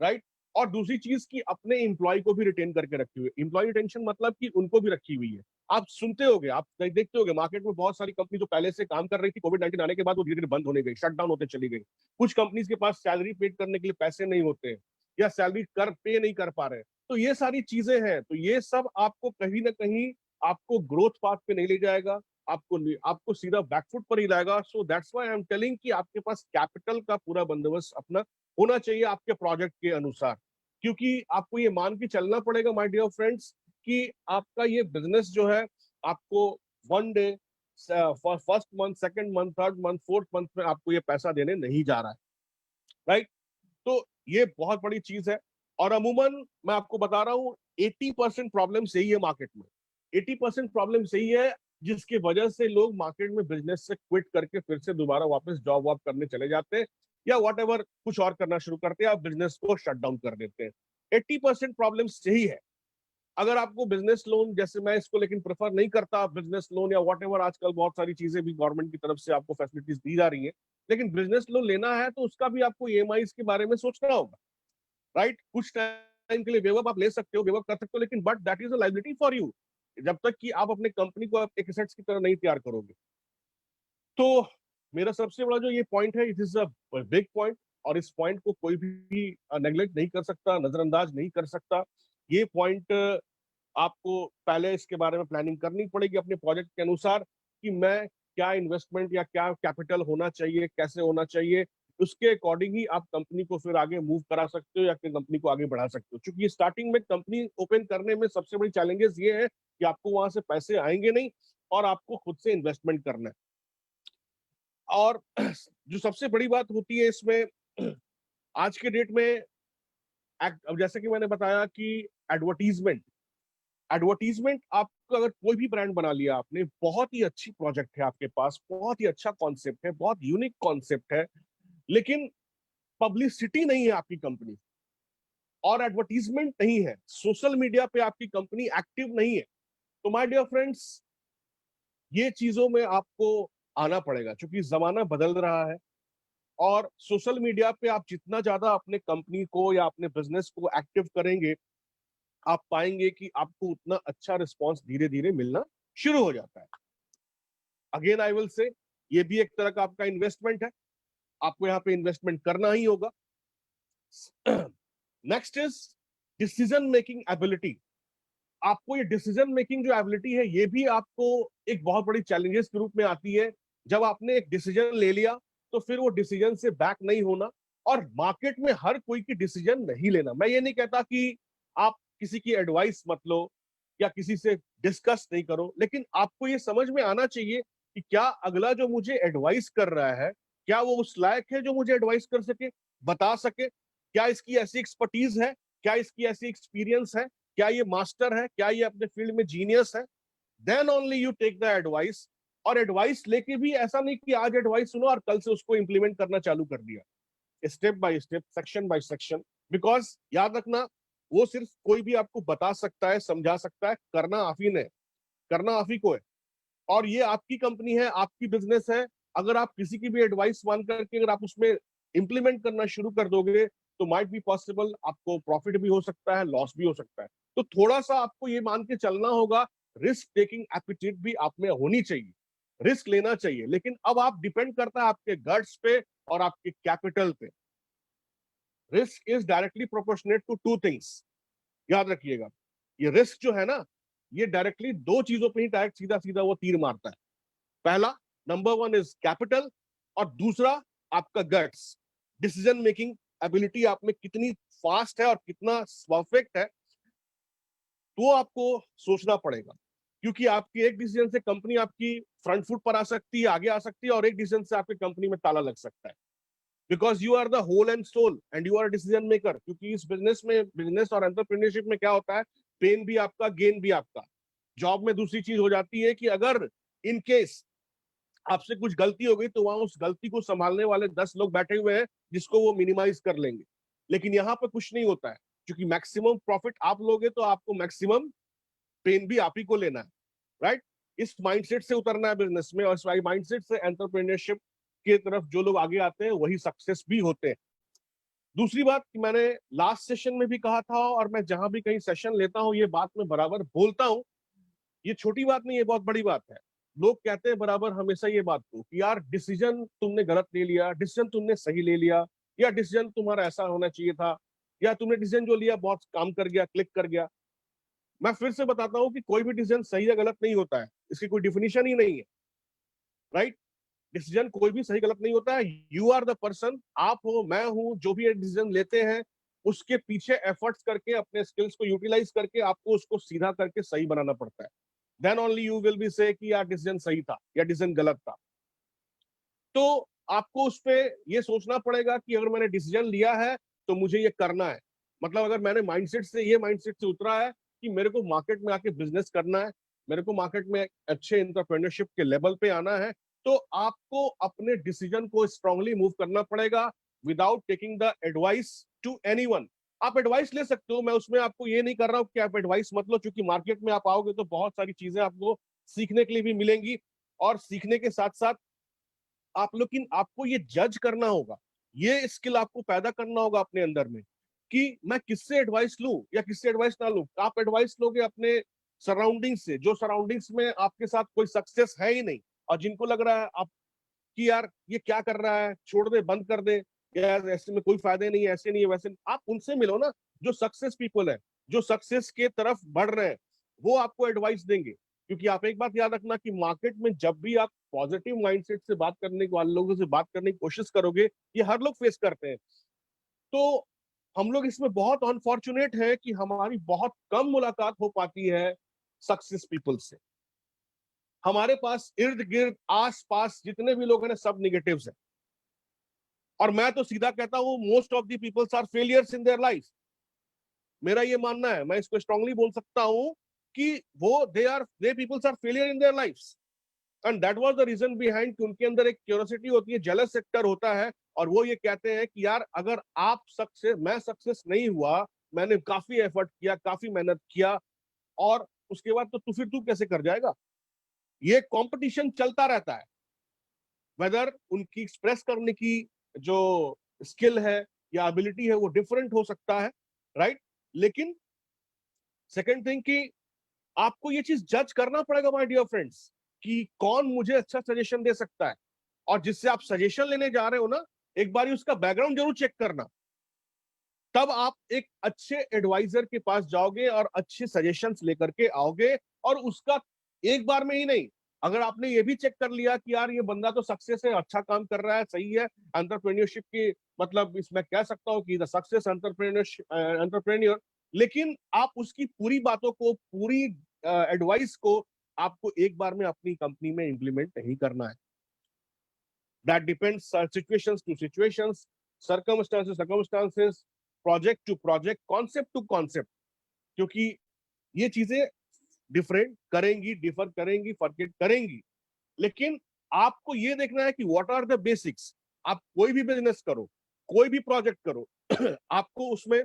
राइट। और दूसरी चीज कि अपने एम्प्लॉय को भी रिटेन करके रखी हुई है। एम्प्लॉय रिटेंशन मतलब कि उनको भी रखी हुई है। आप सुनते होगे, आप देखते होगे मार्केट में बहुत सारी कंपनी जो पहले से काम कर रही थी, कोविड-19 आने के बाद वो धीरे-धीरे बंद होने गई, शट डाउन होते चली गई। कुछ कंपनीज के पास सैलरी पेड करने के लिए पैसे नहीं होते या सैलरी कर पे नहीं कर पा रहे। तो ये सारी चीजें हैं, तो ये सब आपको कहीं ना कहीं आपको ग्रोथ पाथ पे नहीं ले जाएगा, आपको सीधा बैकफुट पर ही लाएगा। So that's why I am telling कि आपके पास कैपिटल का पूरा बंदोबस्त अपना होना चाहिए आपके प्रोजेक्ट के अनुसार, क्योंकि आपको ये मान के चलना पड़ेगा माय डियर फ्रेंड्स कि आपका ये बिजनेस जो है आपको one day first month, second month, third month, fourth month में आपको ये पैसा देने नहीं जा रहा है, राइट? तो ये बहुत बड़ी चीज है। और अमूमन मैं आपको बता रहा हूँ 80% प्रॉब्लम यही है मार्केट में, 80% प्रॉब्लम यही है जिसकी वजह से लोग मार्केट में बिजनेस से क्विट करके फिर से दोबारा वापस जॉब वॉब करने चले जाते हैं या वॉट एवर कुछ और करना शुरू करते हैं, आप बिजनेस को शट डाउन कर देते हैं। 80% प्रॉब्लम यही है। अगर आपको बिजनेस लोन, जैसे मैं इसको लेकिन प्रेफर नहीं करता, बिजनेस लोन या वॉट एवर, आजकल बहुत सारी चीजें भी गवर्नमेंट की तरफ से आपको फैसिलिटीज दी जा रही है, लेकिन बिजनेस लोन लेना है तो उसका भी आपको ईएमआईज के बारे में सोचना होगा, राइट? कुछ टाइम के लिए वेव आप ले सकते हो, वेव कर सकते हो, लेकिन but that is a liability for you जब तक कि आप अपने कंपनी को आप एक एसेट्स की तरह नहीं तैयार करोगे। तो मेरा सबसे बड़ा जो ये पॉइंट है, it is a big point, और इस पॉइंट को कोई भी नेग्लेक्ट नहीं कर सकता, नजरअंदाज नहीं कर सकता। ये पॉइंट आपको पहले इसके बारे में प्लानिंग करनी पड़ेगी अपने प्रोजेक्ट के अनुसार कि मैं क्या इन्वेस्टमेंट या क्या कैपिटल होना चाहिए, कैसे होना चाहिए, उसके अकॉर्डिंग ही आप कंपनी को फिर आगे मूव करा सकते हो या फिर कंपनी को आगे बढ़ा सकते हो। क्योंकि स्टार्टिंग में कंपनी ओपन करने में सबसे बड़ी चैलेंजेस ये है कि आपको वहां से पैसे आएंगे नहीं और आपको खुद से इन्वेस्टमेंट करना है। और जो सबसे बड़ी बात होती है इसमें आज के डेट में, अब जैसे कि मैंने बताया कि एडवर्टीजमेंट एडवर्टीजमेंट आपको, अगर कोई भी ब्रांड बना लिया आपने, बहुत ही अच्छी प्रोजेक्ट है आपके पास, बहुत ही अच्छा कॉन्सेप्ट है, बहुत यूनिक कॉन्सेप्ट है, लेकिन पब्लिसिटी नहीं है आपकी कंपनी और एडवर्टीजमेंट नहीं है, सोशल मीडिया पे आपकी कंपनी एक्टिव नहीं है, तो माय डियर फ्रेंड्स ये चीजों में आपको आना पड़ेगा, क्योंकि जमाना बदल रहा है और सोशल मीडिया पे आप जितना ज्यादा अपने कंपनी को या अपने बिजनेस को एक्टिव करेंगे, आप पाएंगे कि आपको उतना अच्छा रिस्पॉन्स धीरे धीरे मिलना शुरू हो जाता है। अगेन आई विल से, ये भी एक तरह का आपका इन्वेस्टमेंट है, आपको यहाँ पे इन्वेस्टमेंट करना ही होगा। Next is decision making ability. आपको ये डिसीजन मेकिंग जो एबिलिटी है, ये भी आपको एक बहुत बड़ी चैलेंजेस के रूप में आती है। जब आपने एक डिसीजन ले लिया तो फिर वो डिसीजन से बैक नहीं होना, और मार्केट में हर कोई की डिसीजन नहीं लेना। मैं ये नहीं कहता कि आप किसी की एडवाइस मत लो या किसी से डिस्कस नहीं करो, लेकिन आपको ये समझ में आना चाहिए कि क्या अगला जो मुझे एडवाइस कर रहा है, क्या वो उस लायक है जो मुझे एडवाइस कर सके, बता सके, क्या इसकी ऐसी एक्सपर्टीज है, क्या इसकी ऐसी एक्सपीरियंस है, क्या ये मास्टर है, क्या ये अपने फील्ड में जीनियस है। Then only you take the advice. और एडवाइस लेके भी ऐसा नहीं कि आज एडवाइस सुनो और कल से उसको इंप्लीमेंट करना चालू कर दिया, step by step, section by section. Because याद रखना, वो सिर्फ कोई भी आपको बता सकता है, समझा सकता है, करना आप ही ने, करना आप ही को है। और ये आपकी कंपनी है, आपकी बिजनेस है। अगर आप किसी की भी एडवाइस मान करके अगर आप उसमें इंप्लीमेंट करना शुरू कर दोगे तो माइट बी पॉसिबल आपको प्रॉफिट भी हो सकता है, लॉस भी हो सकता है। तो थोड़ा सा आपको ये मान के चलना होगा, रिस्क टेकिंग एप्टीट्यूड भी आप में होनी चाहिए, रिस्क लेना चाहिए। लेकिन अब आप डिपेंड करता है आपके गट्स पे और आपके कैपिटल पे। Risk is directly proportionate to two things, याद रखिएगा। ये रिस्क जो है ना, ये डायरेक्टली दो चीजों पे ही डायरेक्ट सीधा सीधा वो तीर मारता है। पहला, नंबर वन इज कैपिटल, और दूसरा आपका गट्स, डिसीजन मेकिंग एबिलिटी आप में कितनी फास्ट है और कितना परफेक्ट है, तो आपको सोचना पड़ेगा। क्योंकि आपकी एक डिसीजन से कंपनी आपकी फ्रंट फुट पर आ सकती है, आगे आ सकती है, और एक डिसीजन से आपकी कंपनी में ताला लग सकता है। Because you are the whole and sole and you are decision maker. क्योंकि इस बिजनेस में, बिजनेस और एंटरप्रेन्योरशिप में क्या होता है, पेन भी आपका, गेन भी आपका। जॉब में दूसरी चीज हो जाती है कि अगर इन केस आपसे कुछ गलती हो गई तो वहां उस गलती को संभालने वाले 10 लोग बैठे हुए हैं जिसको वो मिनिमाइज कर लेंगे। लेकिन यहाँ पे कुछ नहीं होता है, क्योंकि मैक्सिमम प्रॉफिट आप लोगे तो आपको मैक्सिमम पेन भी आप ही को लेना है, राइट? इस माइंडसेट से उतरना है बिजनेस में, और इस माइंडसेट से एंटरप्रेन्योरशिप की तरफ जो लोग आगे आते हैं वही सक्सेस भी होते हैं। दूसरी बात कि मैंने लास्ट सेशन में भी कहा था और मैं जहां भी कहीं सेशन लेता हूं ये बात मैं बराबर बोलता हूं, ये छोटी बात नहीं है, बहुत बड़ी बात है। लोग कहते हैं बराबर हमेशा ये बात को कि यार डिसीजन तुमने गलत ले लिया, डिसीजन तुमने सही ले लिया, या डिसीजन तुम्हारा ऐसा होना चाहिए था, या तुमने डिसीजन जो लिया बहुत काम कर गया, क्लिक कर गया। मैं फिर से बताता हूं कि कोई भी डिसीजन सही या गलत नहीं होता है, इसकी कोई डिफिनीशन ही नहीं है, राइट। डिसीजन कोई भी सही गलत नहीं होता है। यू आर द पर्सन, आप हो, मैं हूं, जो भी डिसीजन लेते हैं उसके पीछे एफर्ट्स करके अपने स्किल्स को यूटिलाइज करके आपको उसको सीधा करके सही बनाना पड़ता है। Then only you will be say कि यार डिसीजन सही था या डिसीजन गलत था। तो आपको उस पे ये सोचना पड़ेगा कि अगर मैंने डिसीजन लिया है तो मुझे ये करना है। मतलब अगर मैंने माइंडसेट से उतरा है कि मेरे को मार्केट में आके बिजनेस करना है, मेरे को मार्केट में अच्छे एंटरप्रेन्योरशिप के लेवल पे आना है, तो आपको अपने डिसीजन को स्ट्रांगली मूव करना पड़ेगा without taking the advice to anyone. आप एडवाइस ले सकते हो, मैं उसमें आपको ये नहीं कर रहा हूं कि आप एडवाइस मत लो, क्योंकि मार्केट में आप आओगे तो बहुत सारी चीजें आपको सीखने के लिए भी मिलेंगी, और सीखने के साथ साथ लेकिन आपको ये जज करना होगा, ये स्किल आपको पैदा करना होगा अपने अंदर में कि मैं किससे एडवाइस लूं या किससे एडवाइस ना लूं। आप एडवाइस लोगे अपने सराउंडिंग्स से, जो सराउंडिंग्स में आपके साथ कोई सक्सेस है ही नहीं, और जिनको लग रहा है आप कि यार ये क्या कर रहा है, छोड़ दे, बंद कर दे, यार ऐसे में कोई फायदा नहीं है, ऐसे नहीं है, वैसे नहीं। आप उनसे मिलो ना, जो सक्सेस पीपल है, जो सक्सेस के तरफ बढ़ रहे हैं, वो आपको एडवाइस देंगे। क्योंकि आप एक बात याद रखना कि मार्केट में जब भी आप पॉजिटिव माइंडसेट से बात करने वाले लोगों से बात करने की कोशिश करोगे, ये हर लोग फेस करते हैं। तो हम लोग इसमें बहुत अनफॉर्चुनेट है कि हमारी बहुत कम मुलाकात हो पाती है सक्सेस पीपल से। हमारे पास इर्द गिर्द आस पास जितने भी लोग हैं ना, सब निगेटिव्स हैं। और मैं तो सीधा कहता हूं, most of the peoples are failures in their life. मेरा ये मानना है, मैं इसको स्ट्रांगली बोल सकता हूं कि वो they peoples are failure in their lifes. And that was the reason behind कि उनके अंदर एक क्यूरियोसिटी होती है, जेलस सेक्टर होता है, और वो ये कहते हैं कि यार अगर मैं सक्सेस नहीं हुआ, मैंने काफी एफर्ट किया, काफी मेहनत किया, और उसके बाद तो फिर तू कैसे कर जाएगा। ये कंपटीशन चलता रहता है, वेदर उनकी एक्सप्रेस करने की जो स्किल है या एबिलिटी है वो डिफरेंट हो सकता है, राइट। लेकिन सेकेंड थिंग कि आपको ये चीज जज करना पड़ेगा माय डियर फ्रेंड्स, कि कौन मुझे अच्छा सजेशन दे सकता है, और जिससे आप सजेशन लेने जा रहे हो ना, एक बार उसका बैकग्राउंड जरूर चेक करना। तब आप एक अच्छे एडवाइजर के पास जाओगे और अच्छे सजेशंस लेकर के आओगे, और उसका एक बार में ही नहीं, अगर आपने ये भी चेक कर लिया कि यार ये बंदा तो सक्सेस है, अच्छा काम कर रहा है, सही है, एंटरप्रेन्योरशिप की मतलब इसमें कह सकता हूँ कि द सक्सेस एंटरप्रेन्योर, लेकिन आप उसकी पूरी बातों को, पूरी एडवाइस को आपको एक बार में अपनी कंपनी में इंप्लीमेंट नहीं करना है। That depends situations to situations, circumstances, project to project, concept to concept, क्योंकि ये चीजें डिफर करेंगी, फॉरगेट करेंगी। लेकिन आपको ये देखना है कि व्हाट आर द बेसिक्स। आप कोई भी बिजनेस करो, कोई भी प्रोजेक्ट करो आपको उसमें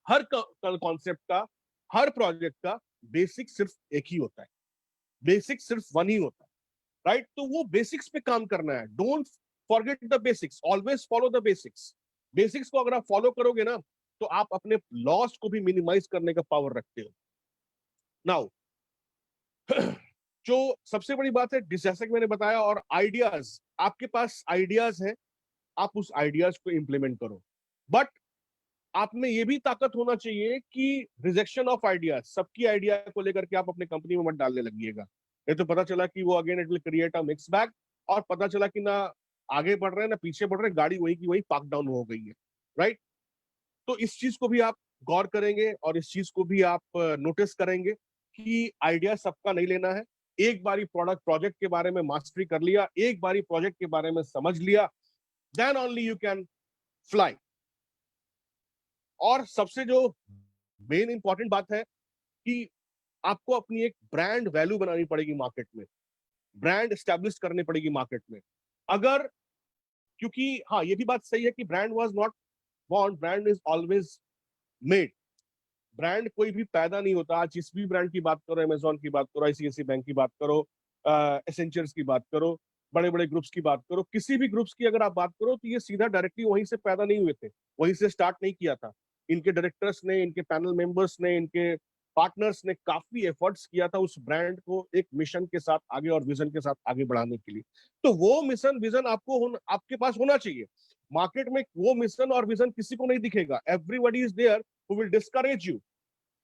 हर कॉन्सेप्ट का, हर प्रोजेक्ट का बेसिक सिर्फ एक ही होता है, बेसिक सिर्फ वन ही होता है, राइट। तो वो बेसिक्स पे काम करना है। Don't forget the basics, always follow the basics. Basics को अगर आप फॉलो करोगे ना, तो आप अपने लॉस को भी मिनिमाइज करने का पावर रखते हो। नाउ जो सबसे बड़ी बात है, जैसा कि मैंने बताया, और आइडियाज, आपके पास आइडियाज हैं, आप उस आइडियाज को इंप्लीमेंट करो, बट आप में ये भी ताकत होना चाहिए कि रिजेक्शन ऑफ आइडियाज, सबकी आइडिया को लेकर के आप अपने कंपनी में मत डालने लगिएगा। ये तो पता चला कि वो again it will create a mix bag, और पता चला कि ना आगे बढ़ रहे हैं ना पीछे बढ़ रहे हैं, गाड़ी वही की वही पार्क डाउन हो गई है, राइट। तो इस चीज को भी आप गौर करेंगे, और इस चीज को भी आप नोटिस करेंगे कि आइडिया सबका नहीं लेना है। एक बारी प्रोजेक्ट के बारे में मास्टरी कर लिया, एक बारी प्रोजेक्ट के बारे में समझ लिया, then only you can fly. और सबसे जो मेन इंपॉर्टेंट बात है कि आपको अपनी एक ब्रांड वैल्यू बनानी पड़ेगी मार्केट में, ब्रांड एस्टैब्लिश करनी पड़ेगी मार्केट में। अगर, क्योंकि हाँ ये भी बात सही है कि brand was not born, brand is always made. Brand कोई भी पैदा नहीं होता। आज जिस भी ब्रांड की बात करो, अमेजोन की बात करो, आईसीआईसी बैंक की बात करो, एसेंचर्स की बात करो, बड़े बड़े ग्रुप्स की बात करो, किसी भी ग्रुप्स की अगर आप बात करो, तो ये सीधा डायरेक्टली वहीं से पैदा नहीं हुए थे, वहीं से स्टार्ट नहीं किया था। इनके डायरेक्टर्स ने, इनके पैनल मेंबर्स ने, इनके पार्टनर्स ने काफी एफर्ट्स किया था उस ब्रांड को एक मिशन के साथ आगे और विजन के साथ आगे बढ़ाने के लिए। तो वो मिशन विजन आपके पास होना चाहिए। मार्केट में वो मिशन और विजन किसी को नहीं दिखेगा, everybody is there who will discourage you,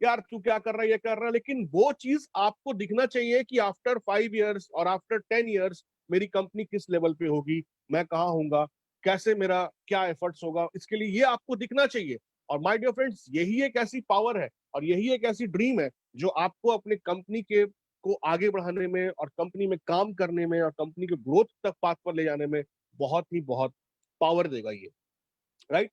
यार तू क्या कर रहा है, ये कर रहा है, लेकिन वो चीज आपको दिखना चाहिए कि आफ्टर 5 years और आफ्टर 10 years मेरी कंपनी किस लेवल पे होगी, मैं कहाँ होऊंगा, कैसे मेरा क्या एफर्ट्स होगा, इसके लिए ये आपको दिखना चाहिए। और माय डियर फ्रेंड्स, यही एक ऐसी पावर है और यही एक ऐसी ड्रीम है जो आपको अपने कंपनी के को आगे बढ़ाने में और कंपनी में काम करने में और कंपनी के ग्रोथ तक पाथ पर ले जाने में बहुत पावर देगा ये, राइट।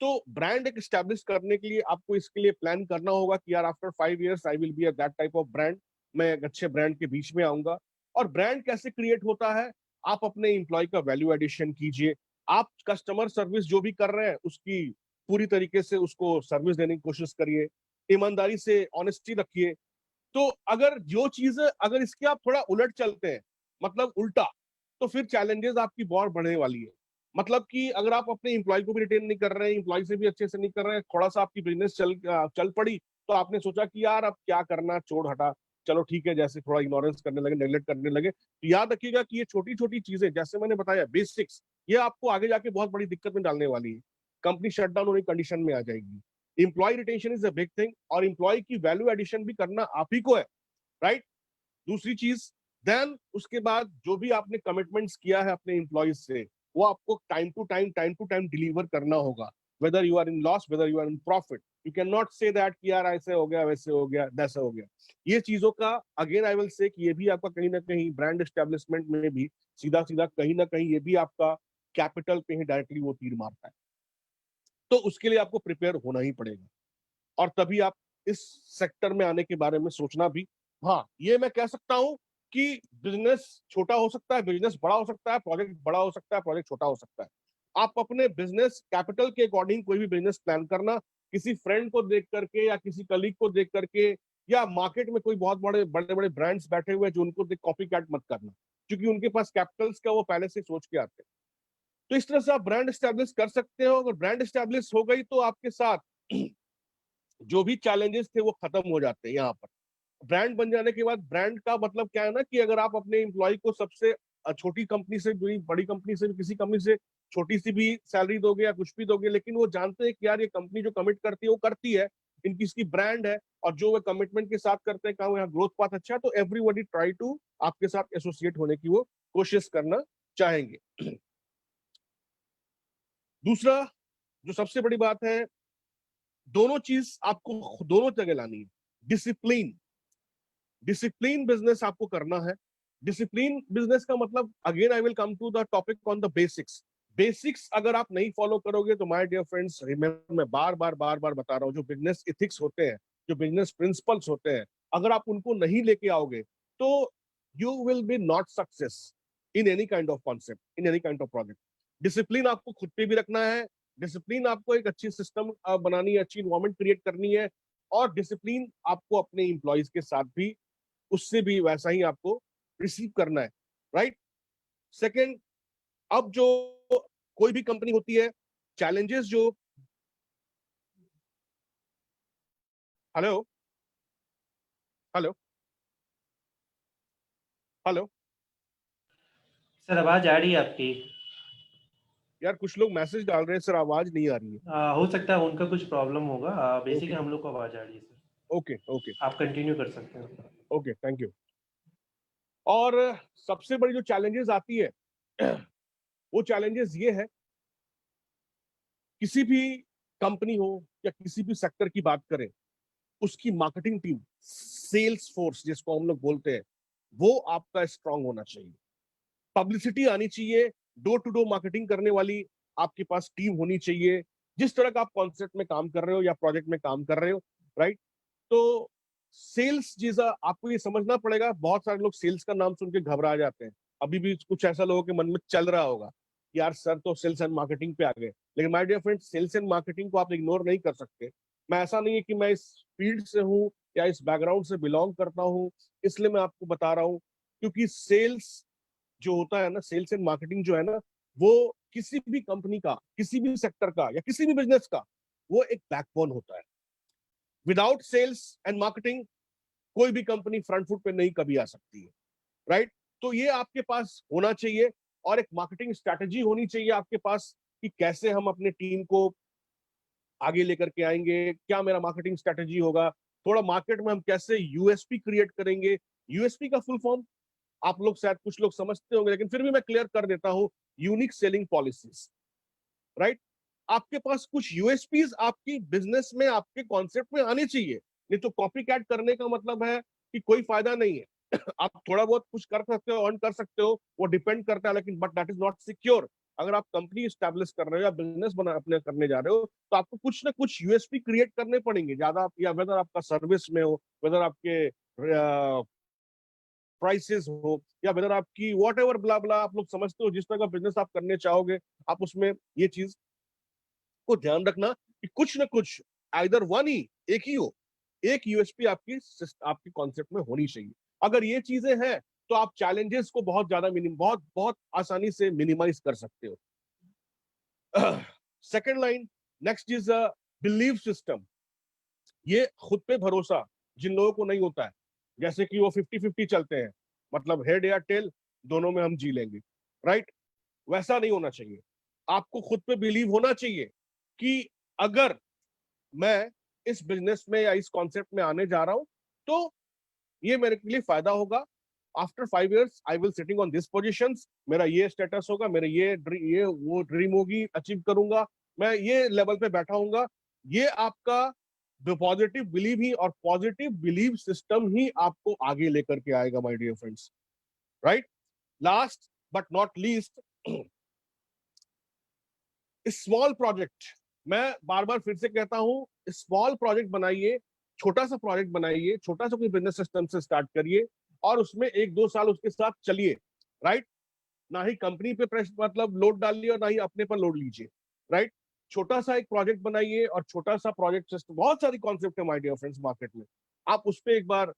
तो ब्रांड एक स्टैब्लिश करने के लिए आपको इसके लिए प्लान करना होगा कि यार after 5 years I will be a that type of brand, मैं एक अच्छे ब्रांड के बीच में आऊंगा। और ब्रांड कैसे क्रिएट होता है, आप अपने एम्प्लॉय का वैल्यू एडिशन कीजिए, आप कस्टमर सर्विस जो भी कर रहे हैं उसकी पूरी तरीके से उसको सर्विस देने की कोशिश करिए, ईमानदारी से ऑनेस्टी रखिए। तो अगर जो चीजें अगर इसके आप थोड़ा उलट चलते हैं, मतलब उल्टा, तो फिर चैलेंजेस आपकी बहुत बढ़ने वाली है। मतलब कि अगर आप अपने एम्प्लॉय को भी रिटेन नहीं कर रहे हैं, एम्प्लॉय से भी अच्छे से नहीं कर रहे हैं, थोड़ा सा आपकी बिजनेस चल पड़ी, तो आपने सोचा कि यार अब क्या करना, छोड़ हटा, चलो ठीक है, जैसे थोड़ा इग्नोरेंस करने लगे, नेग्लेक्ट करने लगे, तो याद रखिएगा कि ये छोटी छोटी चीजें, जैसे मैंने बताया बेसिक्स, ये आपको आगे जाके बहुत बड़ी दिक्कत में डालने वाली है। कंपनी शटडाउन होने की कंडीशन में आ जाएगी। Employ retention is a big thing, और एम्प्लॉय की वैल्यू एडिशन भी करना आप ही को है, राइट। दूसरी चीज, देन उसके बाद जो भी आपने कमिटमेंट्स किया है अपने एम्प्लॉयज से, वो आपको टाइम टू टाइम डिलीवर करना होगा, whether you are in loss, whether you are in profit. You can not say that कि यार ऐसे हो गया, वैसे हो गया, वैसे हो गया। ये चीजों का अगेन आई विल से कि ये भी आपका कहीं ना कहीं ब्रांड एस्टेब्लिशमेंट में भी सीधा सीधा कहीं ना कहीं ये भी आपका कैपिटल पे ही डायरेक्टली वो तीर मारता है। तो उसके लिए आपको प्रिपेयर होना ही पड़ेगा, और तभी आप इस सेक्टर में आने के बारे में सोचना भी। हाँ, ये मैं कह सकता हूं कि बिजनेस छोटा हो सकता है, बिजनेस बड़ा हो सकता है, प्रोजेक्ट बड़ा हो सकता है, प्रोजेक्ट छोटा हो सकता है। आप अपने बिजनेस कैपिटल के अकॉर्डिंग कोई भी बिजनेस प्लान करना, किसी फ्रेंड को देख करके या किसी कलीग को देख करके, या मार्केट में कोई बहुत बड़े बड़े बड़े ब्रांड्स बैठे हुए हैं जो उनको देख कॉपी कैट मत करना, क्योंकि उनके पास कैपिटल्स का वो पहले से सोच के आते हैं। तो इस तरह से आप ब्रांड स्टैब्लिश कर सकते हो। अगर ब्रांड स्टैब्लिश हो गई तो आपके साथ जो भी चैलेंजेस थे वो खत्म हो जाते हैं। यहाँ पर ब्रांड बन जाने के बाद, ब्रांड का मतलब क्या है ना, कि अगर आप अपने एम्प्लॉय को सबसे छोटी कंपनी से भी, बड़ी कंपनी से भी, किसी कंपनी से छोटी सी भी सैलरी दोगे या कुछ भी दोगे, लेकिन वो जानते हैं कि यार ये कंपनी जो कमिट करती है वो करती है, इनकी इसकी ब्रांड है, और जो वो कमिटमेंट के साथ करते हैं काम, यहाँ ग्रोथ पाथ अच्छा है, तो एवरीबॉडी ट्राई टू आपके साथ एसोसिएट होने की वो कोशिश करना चाहेंगे। दूसरा जो सबसे बड़ी बात है, दोनों चीज आपको दोनों जगह लानी है। डिसिप्लिन, डिसिप्लिन बिजनेस आपको करना है। डिसिप्लिन बिजनेस का मतलब, again I will come to the topic on the basics. Basics अगर आप नहीं फॉलो करोगे तो माय डियर फ्रेंड्स, रिमेंबर, मैं बार बार बता रहा हूँ, जो बिजनेस इथिक्स होते हैं, जो बिजनेस प्रिंसिपल्स होते हैं, अगर आप उनको नहीं लेके आओगे तो you will B not success in any kind of concept, in any kind of project. Discipline आपको खुद पे भी रखना है, डिसिप्लिन आपको एक अच्छी सिस्टम बनानी है, अच्छी इन्वायरमेंट क्रिएट करनी है, और डिसिप्लिन आपको अपने इंप्लॉइज के साथ भी, उससे भी वैसा ही आपको रिसीव करना है, राइट। सेकेंड, अब जो कोई भी कंपनी होती है, चैलेंजेस जो, हेलो हेलो हेलो, सर आवाज आ रही है आपकी। यार कुछ लोग मैसेज डाल रहे हैं सर, आवाज नहीं आ रही है। हो सकता है उनका कुछ प्रॉब्लम होगा। बेसिकली ओके हम लोग को आवाज आ रही है सर। ओके ओके आप कंटिन्यू कर सकते हैं। Okay, thank you. और सबसे बड़ी जो चैलेंजेस आती है, वो चैलेंजेस ये है, किसी भी कंपनी हो या किसी भी सेक्टर की बात करें, उसकी मार्केटिंग टीम, सेल्स फोर्स जिसको हम लोग बोलते हैं, वो आपका स्ट्रांग होना चाहिए। पब्लिसिटी आनी चाहिए, डोर टू डोर मार्केटिंग करने वाली आपके पास टीम होनी चाहिए, जिस तरह का आप कॉन्सेप्ट में काम कर रहे हो या प्रोजेक्ट में काम कर रहे हो, राइट। तो सेल्स जैसा आपको ये समझना पड़ेगा, बहुत सारे लोग सेल्स का नाम सुन के घबरा जाते हैं। अभी भी कुछ ऐसा लोगों के मन में चल रहा होगा, यार सर तो सेल्स एंड मार्केटिंग पे आ गए, लेकिन my dear friend, sales and marketing को आप इग्नोर नहीं कर सकते। मैं, ऐसा नहीं है कि मैं इस फील्ड से हूँ या इस बैकग्राउंड से बिलोंग करता हूँ इसलिए मैं आपको बता रहा हूँ, क्योंकि सेल्स जो होता है ना, सेल्स एंड मार्केटिंग जो है ना, वो किसी भी कंपनी का, किसी भी सेक्टर का या किसी भी बिजनेस का वो एक बैकबोन होता है। विदाउट सेल्स एंड मार्केटिंग कोई भी कंपनी फ्रंट फुट पे नहीं कभी आ सकती है, राइट? तो ये आपके पास होना चाहिए और एक मार्केटिंग स्ट्रैटेजी होनी चाहिए आपके पास कि कैसे हम अपने टीम को आगे लेकर के आएंगे, क्या मेरा मार्केटिंग स्ट्रैटेजी होगा, थोड़ा मार्केट में हम कैसे यूएसपी क्रिएट करेंगे। यूएसपी का फुल फॉर्म आप लोग शायद कुछ लोग समझते होंगे, लेकिन फिर भी मैं क्लियर कर देता हूं, यूनिक सेलिंग पॉलिसीज, राइट? आपके पास कुछ यूएसपीज आपकी बिजनेस में, आपके कॉन्सेप्ट में आने चाहिए, नहीं तो कॉपी कैट करने का मतलब है कि कोई फायदा नहीं है। आप थोड़ा बहुत कुछ कर सकते हो, अर्न कर सकते हो, वो डिपेंड करता है, लेकिन but that is not secure. अगर आप कंपनी स्टैब्लिश कर रहे हो या बिजनेस बना अपने करने जा रहे हो, तो आपको कुछ ना कुछ यूएसपी क्रिएट करने पड़ेंगे, ज्यादा या वेदर आपका सर्विस में हो, वेदर आपके प्राइसेस हो, या वेदर आपकी वॉट एवर ब्ला ब्ला, आप लोग समझते हो जिस तरह का बिजनेस आप करने चाहोगे, आप उसमें ये चीज को ध्यान रखना कि कुछ ना कुछ, आइदर वन ही, एक ही हो, एक यूएसपी आपकी कॉन्सेप्ट में होनी चाहिए। अगर ये चीजें हैं तो आप चैलेंजेस को बहुत ज्यादा बहुत बहुत आसानी से मिनिमाइज कर सकते हो। Second line, next is believe system. ये खुद पे भरोसा जिन लोगों को नहीं होता है, जैसे कि वो 50-50 चलते हैं, मतलब हेड या टेल दोनों में हम जी लेंगे, राइट? वैसा नहीं होना चाहिए। आपको खुद पे बिलीव होना चाहिए कि अगर मैं इस बिजनेस में या इस कॉन्सेप्ट में आने जा रहा हूं तो ये मेरे के लिए फायदा होगा। After 5 years I will sitting on this positions, मेरा ये स्टेटस होगा, मेरे ये वो ड्रीम होगी, अचीव करूंगा, मैं ये लेवल पे बैठा हूंगा। ये आपका पॉजिटिव बिलीव ही, और पॉजिटिव बिलीव सिस्टम ही आपको आगे लेकर के आएगा my dear friends, right? Last but not least, small project. मैं बार बार फिर से कहता हूं, स्मॉल प्रोजेक्ट बनाइए, छोटा सा प्रोजेक्ट बनाइए, छोटा सा कोई बिजनेस सिस्टम से स्टार्ट करिए और उसमें 1-2 साल उसके साथ चलिए, राइट? ना ही कंपनी पे प्रेस मतलब लोड डालिए और ना ही अपने पर लोड लीजिए, राइट? छोटा सा एक प्रोजेक्ट बनाइए और छोटा सा प्रोजेक्ट सिस्टम, बहुत सारी कॉन्सेप्ट है माय डियर फ्रेंड्स मार्केट में, आप उस पर एक बार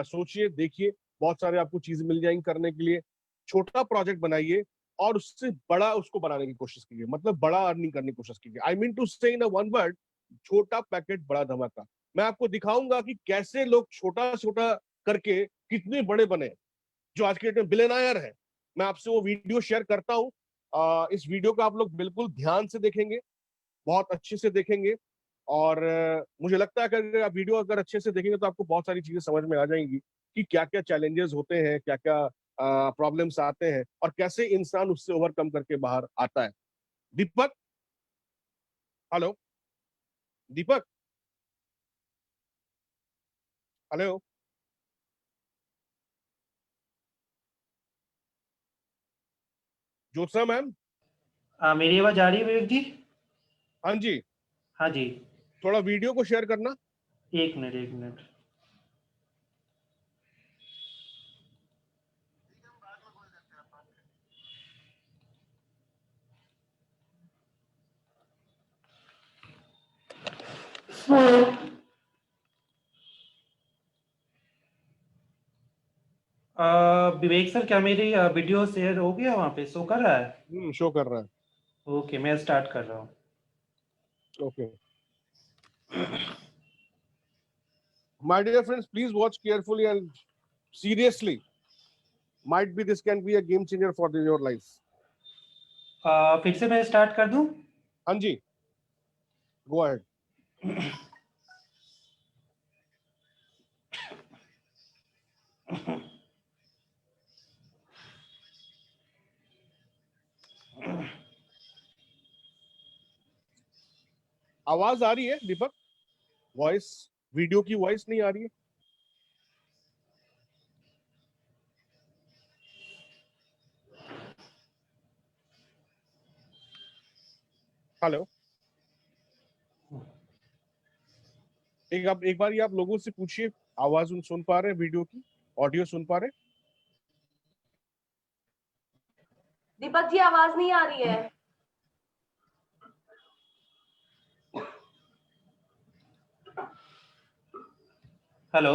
सोचिए, देखिए, बहुत सारे आपको चीजें मिल जाएंगी करने के लिए। छोटा प्रोजेक्ट बनाइए और उससे बड़ा उसको बनाने की कोशिश कीजिए, मतलब बड़ा अर्निंग करने की कोशिश कीजिए। आई मीन टू से इन वन वर्ड, छोटा पैकेट बड़ा धमाका। मैं आपको दिखाऊंगा कि कैसे लोग छोटा छोटा करके कितने बड़े बने, जो आज के डेट में बिलियनर है। मैं आपसे वो वीडियो शेयर करता हूँ। इस वीडियो को आप लोग बिल्कुल ध्यान से देखेंगे, बहुत अच्छे से देखेंगे, और मुझे लगता है कि अगर आप वीडियो अगर अच्छे से देखेंगे तो आपको बहुत सारी चीजें समझ में आ जाएंगी कि क्या क्या चैलेंजेस होते हैं, क्या क्या प्रॉब्लम्स आते हैं और कैसे इंसान उससे ओवरकम करके बाहर आता है। दीपक, हेलो दीपक, हेलो, ज्योत्सना मैम, मेरी आवाज आ रही है विवेक जी? हाँ जी, हाँ जी। थोड़ा वीडियो को शेयर करना। एक मिनट, एक मिनट। विवेक सर, क्या मेरी वीडियो शेयर हो गया? वहाँ पे शो कर रहा है? शो कर रहा है। ओके, मैं स्टार्ट कर रहा हूँ। Okay, my dear friends, please watch carefully and seriously, might be this can be a game changer for your life. फिर से मैं स्टार्ट कर दूँ? हाँ जी, go ahead. आवाज आ रही है दीपक? वॉइस, वीडियो की वॉइस नहीं आ रही है? हेलो, एक बार ये आप लोगों से पूछिए, आवाज सुन पा रहे हैं? वीडियो की ऑडियो सुन पा रहे हैं? दीपक जी, आवाज नहीं आ रही है। हेलो।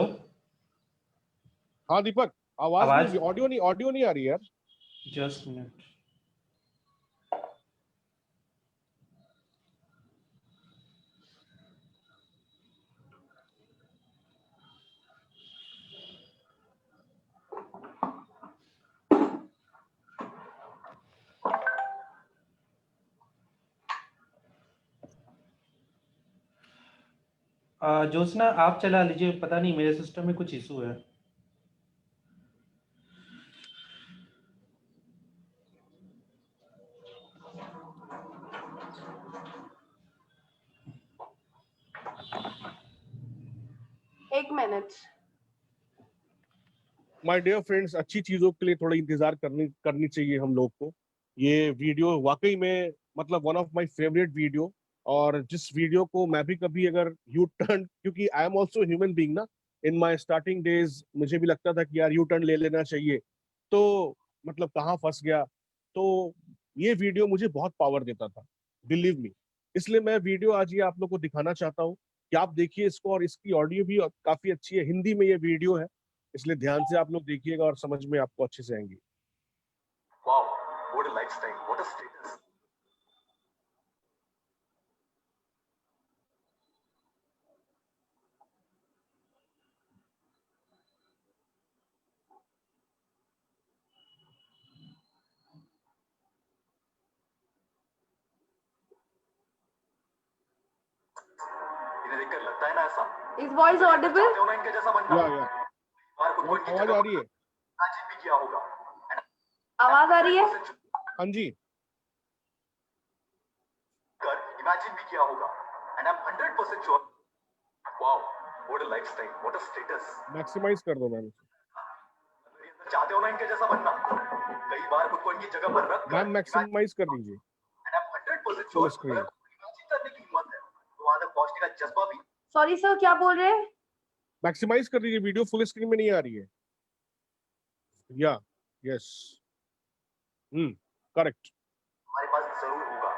हाँ दीपक, आवाज आवाज नहीं, ऑडियो नहीं आ रही है यार। Just minute. ज्योत्सना आप चला लीजिए, पता नहीं मेरे सिस्टम में कुछ इशू है। एक मिनट। माय डियर फ्रेंड्स, अच्छी चीजों के लिए थोड़ा इंतजार करनी करनी चाहिए हम लोग को। ये वीडियो वाकई में मतलब one of my favourite video. और जिस वीडियो को मैं भी कभी अगर यू टर्न, क्योंकि I am also human being ना, इन माय स्टार्टिंग डेज मुझे भी लगता था कि यार यू टर्न ले लेना चाहिए, तो मतलब कहाँ फंस गया। तो ये वीडियो मुझे बहुत पावर देता था, बिलीव मी। इसलिए मैं वीडियो आज ये आप लोग को दिखाना चाहता हूँ कि आप देखिए इसको, और इसकी ऑडियो भी काफी अच्छी है, हिंदी में ये वीडियो है, इसलिए ध्यान से आप लोग देखिएगा और समझ में आपको अच्छे से आएंगी। Wow, what a lifestyle, what a status. इन्हें देखकर लगता है ना ऐसा, इज वॉइस ऑडिबल? चाहते हो ना इनके जैसा बनना। या बार खुद को इनकी आवाज जगह आ रही है? इमेजिन भी किया होगा। आवाज आ रही है? हाँ जी। कर इमेजिन भी किया होगा। And I am 100% sure. Wow, what a lifestyle, what a status. Maximize कर दो मैम। चाहते हो ना इनके जैसा बनना। कई बार खुद को इनकी जगह पर रख मैम कर मैक्सिमाइज कर दीजिए and I am 100% full sure, screen. अगर इमेजिन करने की हिम्मत है तो वहां तक पहुंचने का जज्बा भी। सॉरी सर, क्या बोल रहे हैं? मैक्सिमाइज कर दीजिए, वीडियो फुल स्क्रीन में नहीं आ रही है। या यस, करेक्ट। हमारे पास जरूर होगा।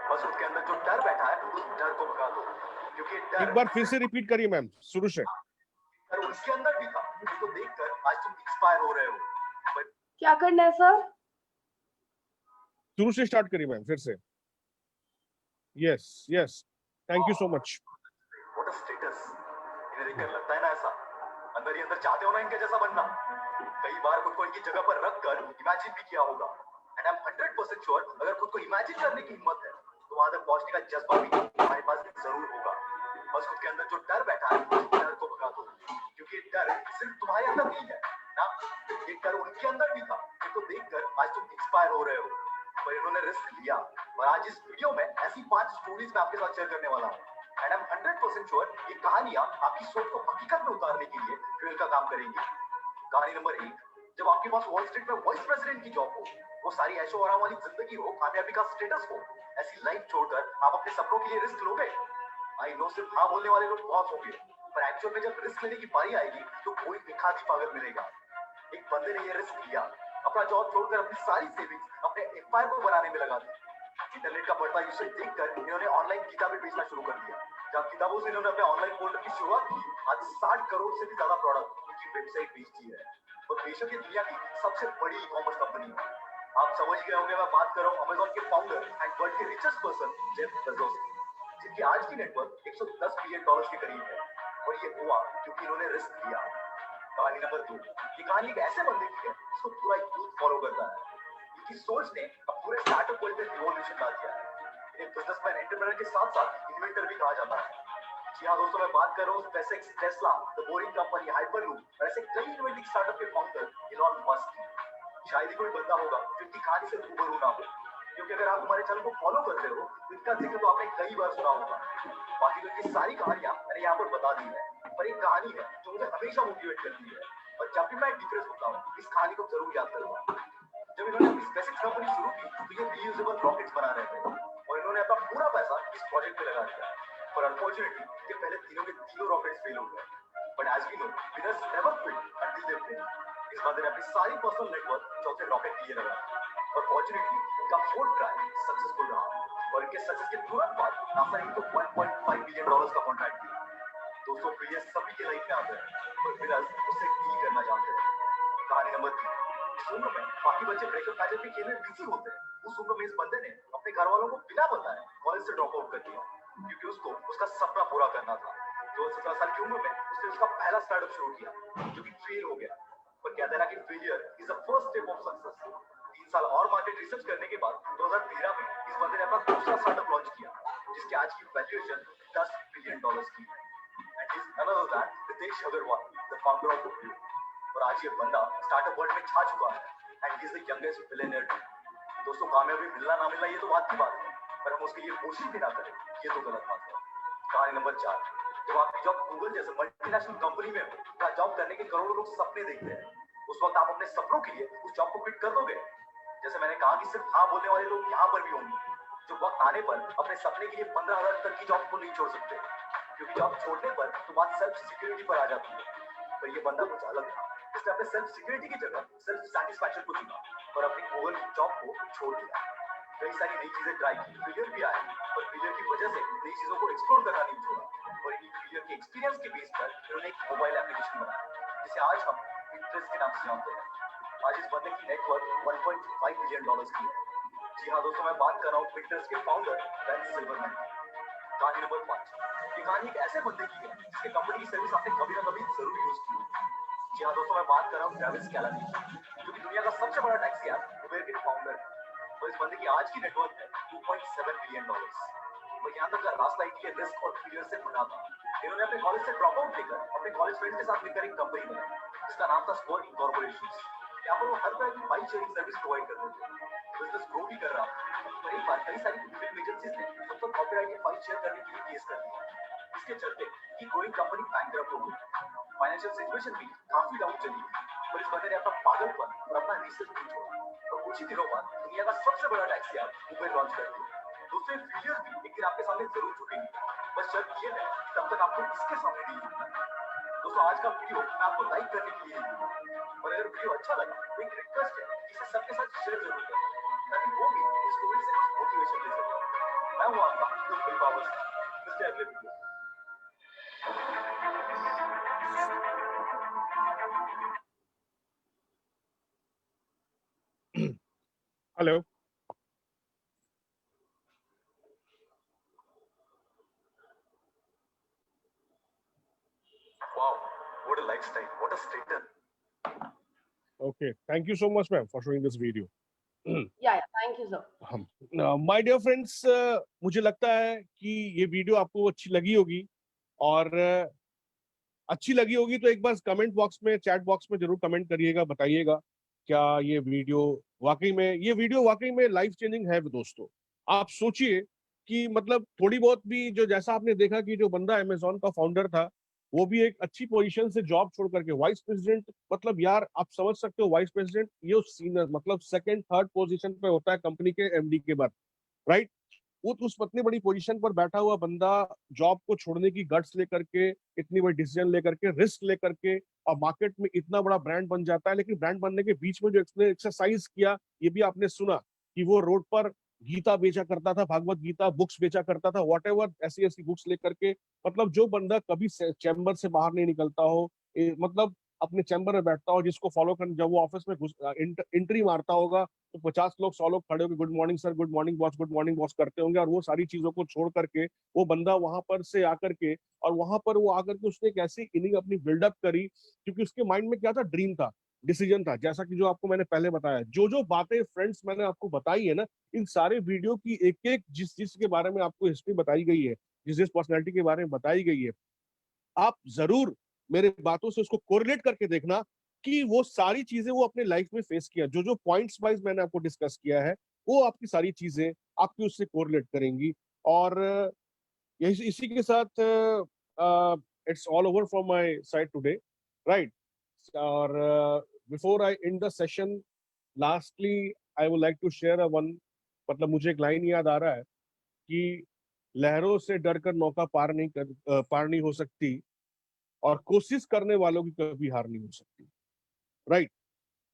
बस उसके अंदर जो डर बैठा है उस डर को भगा दो, क्योंकि डर एक बार फिर से रिपीट करिए मैम, शुरू से। डर उसके अंदर भी था, जिसको देखकर आज तुम इंस्पायर हो रहे हो। पर क्या करना है सर? शुरू से स्टार्ट करिए मैम, फिर से। Yes yes, thank you so much. What a status. इन्हें देखकर लगता है ना ऐसा, अंदर ही अंदर चाहते हो ना इनके जैसा बनना। कई बार खुद को इनकी जगह पर रख कर इमेजिन भी किया होगा। एंड आई एम 100% श्योर, अगर खुद को इमेजिन करने की हिम्मत है तो वहां तक पहुंचने का जज्बा भी हमारे पास जरूर होगा। बस खुद के अंदर जो डर बैठा है उस डर को भगा दो, क्योंकि डर सिर्फ तुम्हारे अंदर नहीं है ना, ये डर उनके अंदर भी था, जिनको देखकर आज तुम इंस्पायर हो रहे हो। पर इन्होंने रिस्क लिया, और आज इस वीडियो में ऐसी 5 स्टोरीज मैं आपके साथ शेयर करने वाला हूँ। एंड आई एम 100% श्योर, ये कहानियां आपकी सोच को हकीकत में उतारने के लिए फ्यूल का काम करेंगी। कहानी नंबर 1, जब आपके पास वॉल स्ट्रीट में वाइस प्रेसिडेंट की जॉब हो, वो सारी ऐशो आराम वाली जिंदगी हो, कामयाबी का स्टेटस हो, ऐसी लाइफ छोड़कर आप अपने सपनों के लिए रिस्क लोगे? आई नो सिर्फ हाँ बोलने वाले लोग बहुत होंगे, पर एक्चुअल में जब रिस्क लेने की बारी आएगी तो कोई दिखाती पागल मिलेगा। एक बंदे ने ये रिस्क लिया, अपना जॉब छोड़कर अपनी सारी सेविंग्स अपने एम्पायर को बनाने में लगा दी। इंटरनेट का बढ़ता यूसेज देखकर इन्होंने ऑनलाइन किताबें बेचना शुरू कर दिया। जब किताबों से इन्होंने अपने ऑनलाइन फोल्डर की शुरुआत की, आज 60 करोड़ से भी ज्यादा प्रोडक्ट उनकी वेबसाइट बेचती है, और बेशक ये दुनिया की सबसे बड़ी ई कॉमर्स कंपनी है। आप समझ गए होंगे मैं बात कर रहा हूँ अमेजॉन के फाउंडर एंड वर्ल्ड के रिचेस्ट पर्सन जेफ बेजोस की, जिनकी आज की नेटवर्थ $110 बिलियन के करीब है। और ये हुआ क्योंकि इन्होंने रिस्क लिया। कहानी नंबर 2, ये कहानी एक ऐसे बंदे की है जिसको पूरा यूथ फॉलो करता है। इनकी सोच ने अब पूरे स्टार्टअप वर्ल्ड में रिवॉल्यूशन ला दिया है। इन्हें बिजनेसमैन एंटरप्रेन्योर के साथ साथ इन्वेंटर भी कहा जाता है। जी हाँ दोस्तों, मैं बात कर रहा हूँ SpaceX, Tesla, the boring company, hyperloop और ऐसे कई इनोवेटिव स्टार्टअप के फाउंडर इलॉन मस्क की। शायद ही कोई बंदा होगा जो इनकी कहानी से रूबरू ना हो, क्योंकि अगर आप हमारे चैनल को फॉलो करते हो तो इनका जिक्र तो आपने कई बार सुना होगा। बाकी तो इनकी सारी कहानियां मैंने यहाँ पर बता दी है, पर एक कहानी है जो मुझे हमेशा मोटिवेट करती है, और जब भी मैं डिप्रेस होता हूँ इस कहानी को जरूर याद करूंगा। जब इन्होंने अपनी SpaceX कंपनी शुरू की तो ये रीयूजेबल रॉकेट्स बना रहे थे, और इन्होंने अपना पूरा पैसा इस प्रोजेक्ट पे लगा दिया। पर अनफॉर्चुनेटली ये पहले तीनों के तीनों रॉकेट्स फेल हो गए। But as we know, winners never quit until they win. इस बंदे ने अपनी सारी पर्सनल नेटवर्क चौथे रॉकेट के लिए लगा दी, और फॉर्चुनेटली इनका फोर्थ ट्राई सक्सेसफुल रहा, और इनके सक्सेस के तुरंत बाद नासा ने इनको $1.5 बिलियन का कॉन्ट्रैक्ट दिया। दोस्तों फेलियर सभी के लाइफ में आते हैं, पर विनर्स उससे डील करना जानते हैं। कहानी नंबर 3, इस उम्र में बाकी बच्चे ब्रेकअप मैचेस भी खेलने बिजी होते हैं, उस उम्र में इस बंदे ने अपने घर वालों को बिना बताए कॉलेज से ड्रॉप आउट कर दिया, क्योंकि उसको उसका सपना पूरा करना था। 17 साल की उम्र में उसने उसका पहला स्टार्टअप शुरू किया, जो कि फेल हो गया। पर कहते हैं ना कि failure is the first step of success. 3 साल और मार्केट रिसर्च करने के बाद 2013 में इस बंदे ने अपना दूसरा स्टार्टअप लॉन्च किया, जिसकी आज की वैल्यूएशन $10 बिलियन की है। And is none other than Ritesh Agarwal, the founder of Wipro। और आज ये बंदा स्टार्टअप वर्ल्ड में छा चुका है and he is the youngest billionaire. दोस्तों, कामयाबी मिलना ना मिलना ये तो बात की बात है, पर हम उसके लिए कोशिश भी ना करें ये तो गलत बात है। कहानी नंबर 4, जब आपकी जॉब गूगल जैसे मल्टीनेशनल कंपनी में हो, जहाँ जॉब करने के करोड़ों लोग सपने देखते हैं, उस वक्त आप अपने सपनों के लिए उस जॉब को क्विट कर दोगे? जैसे मैंने कहा कि सिर्फ हाँ बोलने वाले लोग यहाँ पर भी होंगे, जो वक्त आने पर अपने सपने के लिए 15,000 तक की जॉब को नहीं छोड़ सकते, क्योंकि जॉब छोड़ने पर तो बात सेल्फ सिक्योरिटी पर आ जाती है। पर ये बंदा कुछ अलग था, इसने अपने सेल्फ सिक्योरिटी की जगह सेल्फ सेटिस्फैक्शन को चुना और अपनी गूगल की जॉब को छोड़ दिया। कई सारी नई चीजें ट्राई की, फेलियर भी आए, पर फेलियर की वजह से नई चीजों को एक्सप्लोर करना नहीं छोड़ा और इन फेलियर के एक्सपीरियंस के बेस पर उन्होंने एक मोबाइल एप्लीकेशन बनाया, जिसे आज हम Pinterest के नाम से जानते हैं। आज इस बंदे की नेटवर्थ $1.5 बिलियन की है। जी हाँ दोस्तों, मैं बात कर रहा हूँ Pinterest के फाउंडर बेन सिल्वरमैन की। कहानी नंबर 5, ये कहानी एक ऐसे बंदे की है जिसके कंपनी की सर्विस आपने कभी ना कभी जरूर यूज की होगी। जी हाँ दोस्तों, मैं बात कर रहा हूँ ट्रैविस कैलानी की, जो कि दुनिया का सबसे बड़ा टैक्सी ऐप उबेर के फाउंडर है। और इस बंदे की आज की नेटवर्थ है $2.7 बिलियन। और यहाँ तक का रास्ता इनके रिस्क और फेलियर से बना था। इन्होंने अपने कॉलेज से ड्रॉप आउट लेकर अपने कॉलेज फ्रेंड्स के साथ मिलकर एक कंपनी बनाई, जिसका नाम था स्कोर इनकॉर्पोरेशंस। यहाँ पर वो हर तरह की बाइक शेयरिंग सर्विस प्रोवाइड करते थे। बिजनेस ग्रो भी कर रहा था, तो एक बार कई सारी फिल्म एजेंसीज ने उन पर कॉपीराइट की फाइल शेयर करने के लिए केस कर दिया। इसके चलते ये ग्रोइंग कंपनी बैंकरप्ट हो गई, फाइनेंशियल सिचुएशन भी काफी डाउन चली गई। और इस बंदे ने अपना पागलपन और अपना रिसर्च नहीं छोड़ा और कुछ ही दिनों बाद दुनिया का सबसे बड़ा टैक्सी ऐप उबेर लॉन्च कर दिया। दूसरे फेलियर भी एक दिन आपके सामने जरूर झुकेंगे, बस शर्त ये है कि तब तक आपको इसके सामने नहीं झुकना है। दोस्तों, आज का वीडियो मैं आपको लाइक करने के लिए दूंगा, और अगर वीडियो अच्छा लगा तो एक रिक्वेस्ट है कि इसे सबके साथ शेयर जरूर करें, ताकि वो भी इस स्टोरी से कुछ मोटिवेशन ले सके। मैं हूं आपका विल पावर्स, मिलते हैं अगले video. Hello. Wow, what a lifestyle, what a status. Okay, thank you so much, ma'am, for showing this video. Yeah, thank you, sir. My dear friends, मुझे लगता है कि ये वीडियो आपको अच्छी लगी होगी, और अच्छी लगी होगी तो एक बार कमेंट बॉक्स में, चैट बॉक्स में जरूर कमेंट करिएगा, बताइएगा क्या ये वीडियो वाकई में लाइफ चेंजिंग है दोस्तों। आप सोचिए कि मतलब थोड़ी बहुत भी, जो जैसा आपने देखा कि जो बंदा अमेजोन का फाउंडर था, वो भी एक अच्छी पोजीशन से जॉब छोड़ करके वाइस प्रेसिडेंट, मतलब यार आप समझ सकते हो, वाइस प्रेसिडेंट ये सीनियर मतलब सेकंड थर्ड पोजीशन पे होता है कंपनी के एमडी के बाद, राइट। वो उस इतनी बड़ी पोजीशन पर बैठा हुआ बंदा जॉब को छोड़ने की गट्स लेकर के, इतनी बड़ी डिसीजन लेकर के, रिस्क लेकर के, और मार्केट में इतना बड़ा ब्रांड बन जाता है। लेकिन ब्रांड बनने के बीच में जो एक्सरसाइज किया, ये भी आपने सुना कि वो रोड पर गीता बेचा करता था, भागवत गीता बुक्स बेचा करता था, वॉट एवर ऐसी ऐसी बुक्स लेकर के। मतलब जो बंदा कभी चैम्बर से बाहर नहीं निकलता हो, मतलब अपने चैम्बर में बैठता हो, जिसको फॉलो कर, जब वो ऑफिस में एंट्री मारता होगा तो 50 लोग 100 लोग खड़े होकर good morning sir, good morning boss, good morning boss करते होंगे। और वो सारी चीजों को छोड़ करके वो बंदा वहां पर से आकर के, और वहां पर वो आकर के उसने एक ऐसी इनिंग अपनी बिल्डअप करी, क्योंकि उसके माइंड में क्या था, ड्रीम था, डिसीजन था। जैसा कि जो आपको मैंने पहले बताया, जो जो बातें फ्रेंड्स मैंने आपको बताई है ना, इन सारे वीडियो की एक एक जिस के बारे में आपको हिस्ट्री बताई गई है, जिस पर्सनैलिटी के बारे में बताई गई है, आप जरूर मेरे बातों से उसको कोरिलेट करके देखना कि वो सारी चीजें वो अपने लाइफ में फेस किया। जो जो पॉइंट्स वाइज मैंने आपको डिस्कस किया है, वो आपकी सारी चीजें आपकी उससे कोरिलेट करेंगी। और इसी के साथ it's all over from my side today, right. और before I end the session, lastly I would like to share one, मतलब मुझे एक लाइन याद आ रहा है कि लहरों से डरकर नौका पार नहीं हो सकती, और कोशिश करने वालों की कभी हार नहीं हो सकती, राइट।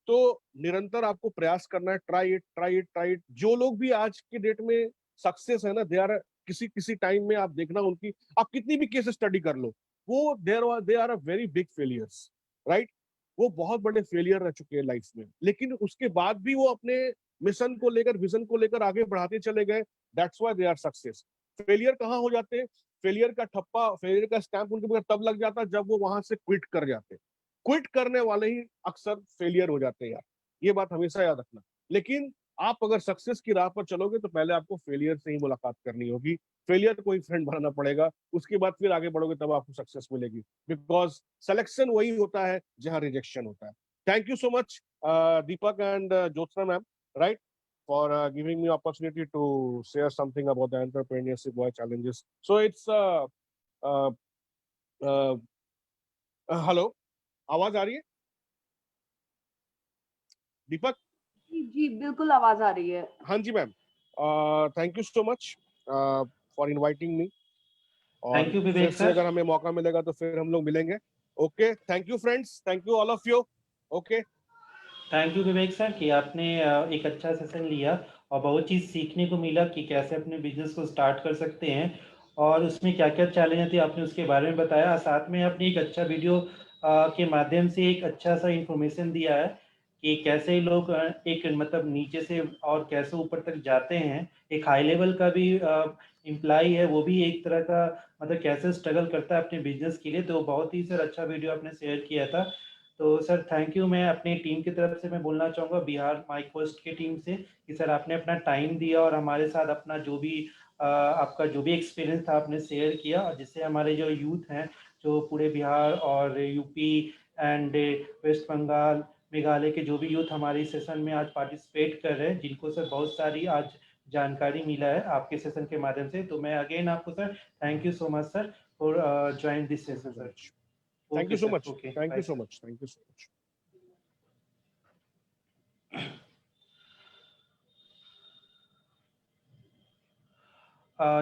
तो निरंतर आपको प्रयास करना है, try it try it try it. जो लोग भी आज के डेट में सक्सेस है ना, दे आर किसी किसी टाइम में आप देखना उनकी, आप कितनी भी केस स्टडी कर लो, वो they are a very big failures, right. वो बहुत बड़े फेलियर रह चुके हैं लाइफ में, लेकिन उसके बाद भी वो अपने मिशन को लेकर, विजन को लेकर आगे बढ़ाते चले गए। That's why they are success. Failure कहाँ हो जाते हैं? फेलियर का ठप्पा, फेलियर का स्टैंप उनके ऊपर तब लग जाता है जब वो वहां से क्विट कर जाते हैं। क्विट करने वाले ही अक्सर फेलियर हो जाते हैं यार, ये बात हमेशा याद रखना। लेकिन आप अगर सक्सेस की राह पर चलोगे तो पहले आपको फेलियर से ही मुलाकात करनी होगी, फेलियर को ही फ्रेंड बनाना पड़ेगा, उसके बाद फिर आगे बढ़ोगे तब आपको सक्सेस मिलेगी। बिकॉज सिलेक्शन वही होता है जहां रिजेक्शन होता है। Thank you so much Deepak and Jyotsna ma'am, right, for giving me opportunity to share something about the entrepreneurship boy challenges. So it's uh, hello, आवाज आ रही है दीपक? जी जी बिल्कुल आवाज आ रही है। हाँ जी ma'am, thank you so much for inviting me, और थैंक यू फिर विवेक से सर। अगर हमें मौका मिलेगा तो फिर हम लोग मिलेंगे। Okay, thank you friends, thank you all of you. Okay, thank you Vivek sir कि आपने एक अच्छा सेशन लिया और बहुत चीज़ सीखने को मिला कि कैसे अपने बिजनेस को स्टार्ट कर सकते हैं और उसमें क्या क्या चैलेंज थे आपने उसके बारे में बताया। साथ में आपने एक अच्छा वीडियो के माध्यम से एक अच्छा सा इंफॉर्मेशन दिया है कि कैसे लोग एक मतलब नीचे से और कैसे ऊपर तक जाते हैं। एक हाई लेवल का भी एम्प्लॉय है, वो भी एक तरह का मतलब कैसे स्ट्रगल करता है अपने बिजनेस के लिए। तो बहुत ही सर अच्छा वीडियो आपने शेयर किया था। तो सर थैंक यू। मैं अपनी टीम की तरफ से मैं बोलना चाहूँगा बिहार माइक पोस्ट की टीम से कि सर आपने अपना टाइम दिया और हमारे साथ अपना जो भी आपका जो भी एक्सपीरियंस था आपने शेयर किया, और जिससे हमारे जो यूथ हैं जो पूरे बिहार और यूपी एंड वेस्ट बंगाल मेघालय के जो भी यूथ हमारे सेशन में आज पार्टिसिपेट कर रहे हैं, जिनको सर बहुत सारी आज जानकारी मिला है आपके सेशन के माध्यम से। तो मैं अगेन आपको sir thank you so much sir for join this session sir. Thank okay you so sir, much, okay thank bye you so sir. Much, thank you so much.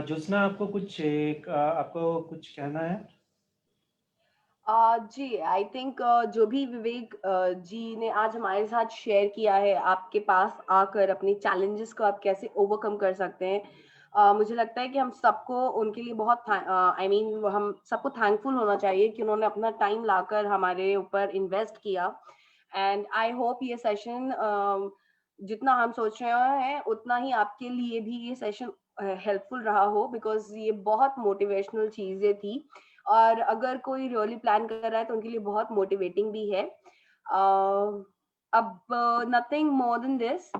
Jyotsna आपको कुछ कहना है? जी आई थिंक जो भी विवेक जी ने आज हमारे साथ शेयर किया है, आपके पास आकर अपनी चैलेंजेस को आप कैसे ओवरकम कर सकते हैं, मुझे लगता है कि हम सबको उनके लिए बहुत आई मीन हम सबको थैंकफुल होना चाहिए कि उन्होंने अपना टाइम लाकर हमारे ऊपर इन्वेस्ट किया। एंड आई होप ये सेशन जितना हम सोच रहे हैं उतना ही आपके लिए भी ये सेशन हेल्पफुल रहा हो, बिकॉज ये बहुत मोटिवेशनल चीजें थी और अगर कोई रियली प्लान कर रहा है तो उनके लिए बहुत मोटिवेटिंग भी है। अब नथिंग मोर देन दिस,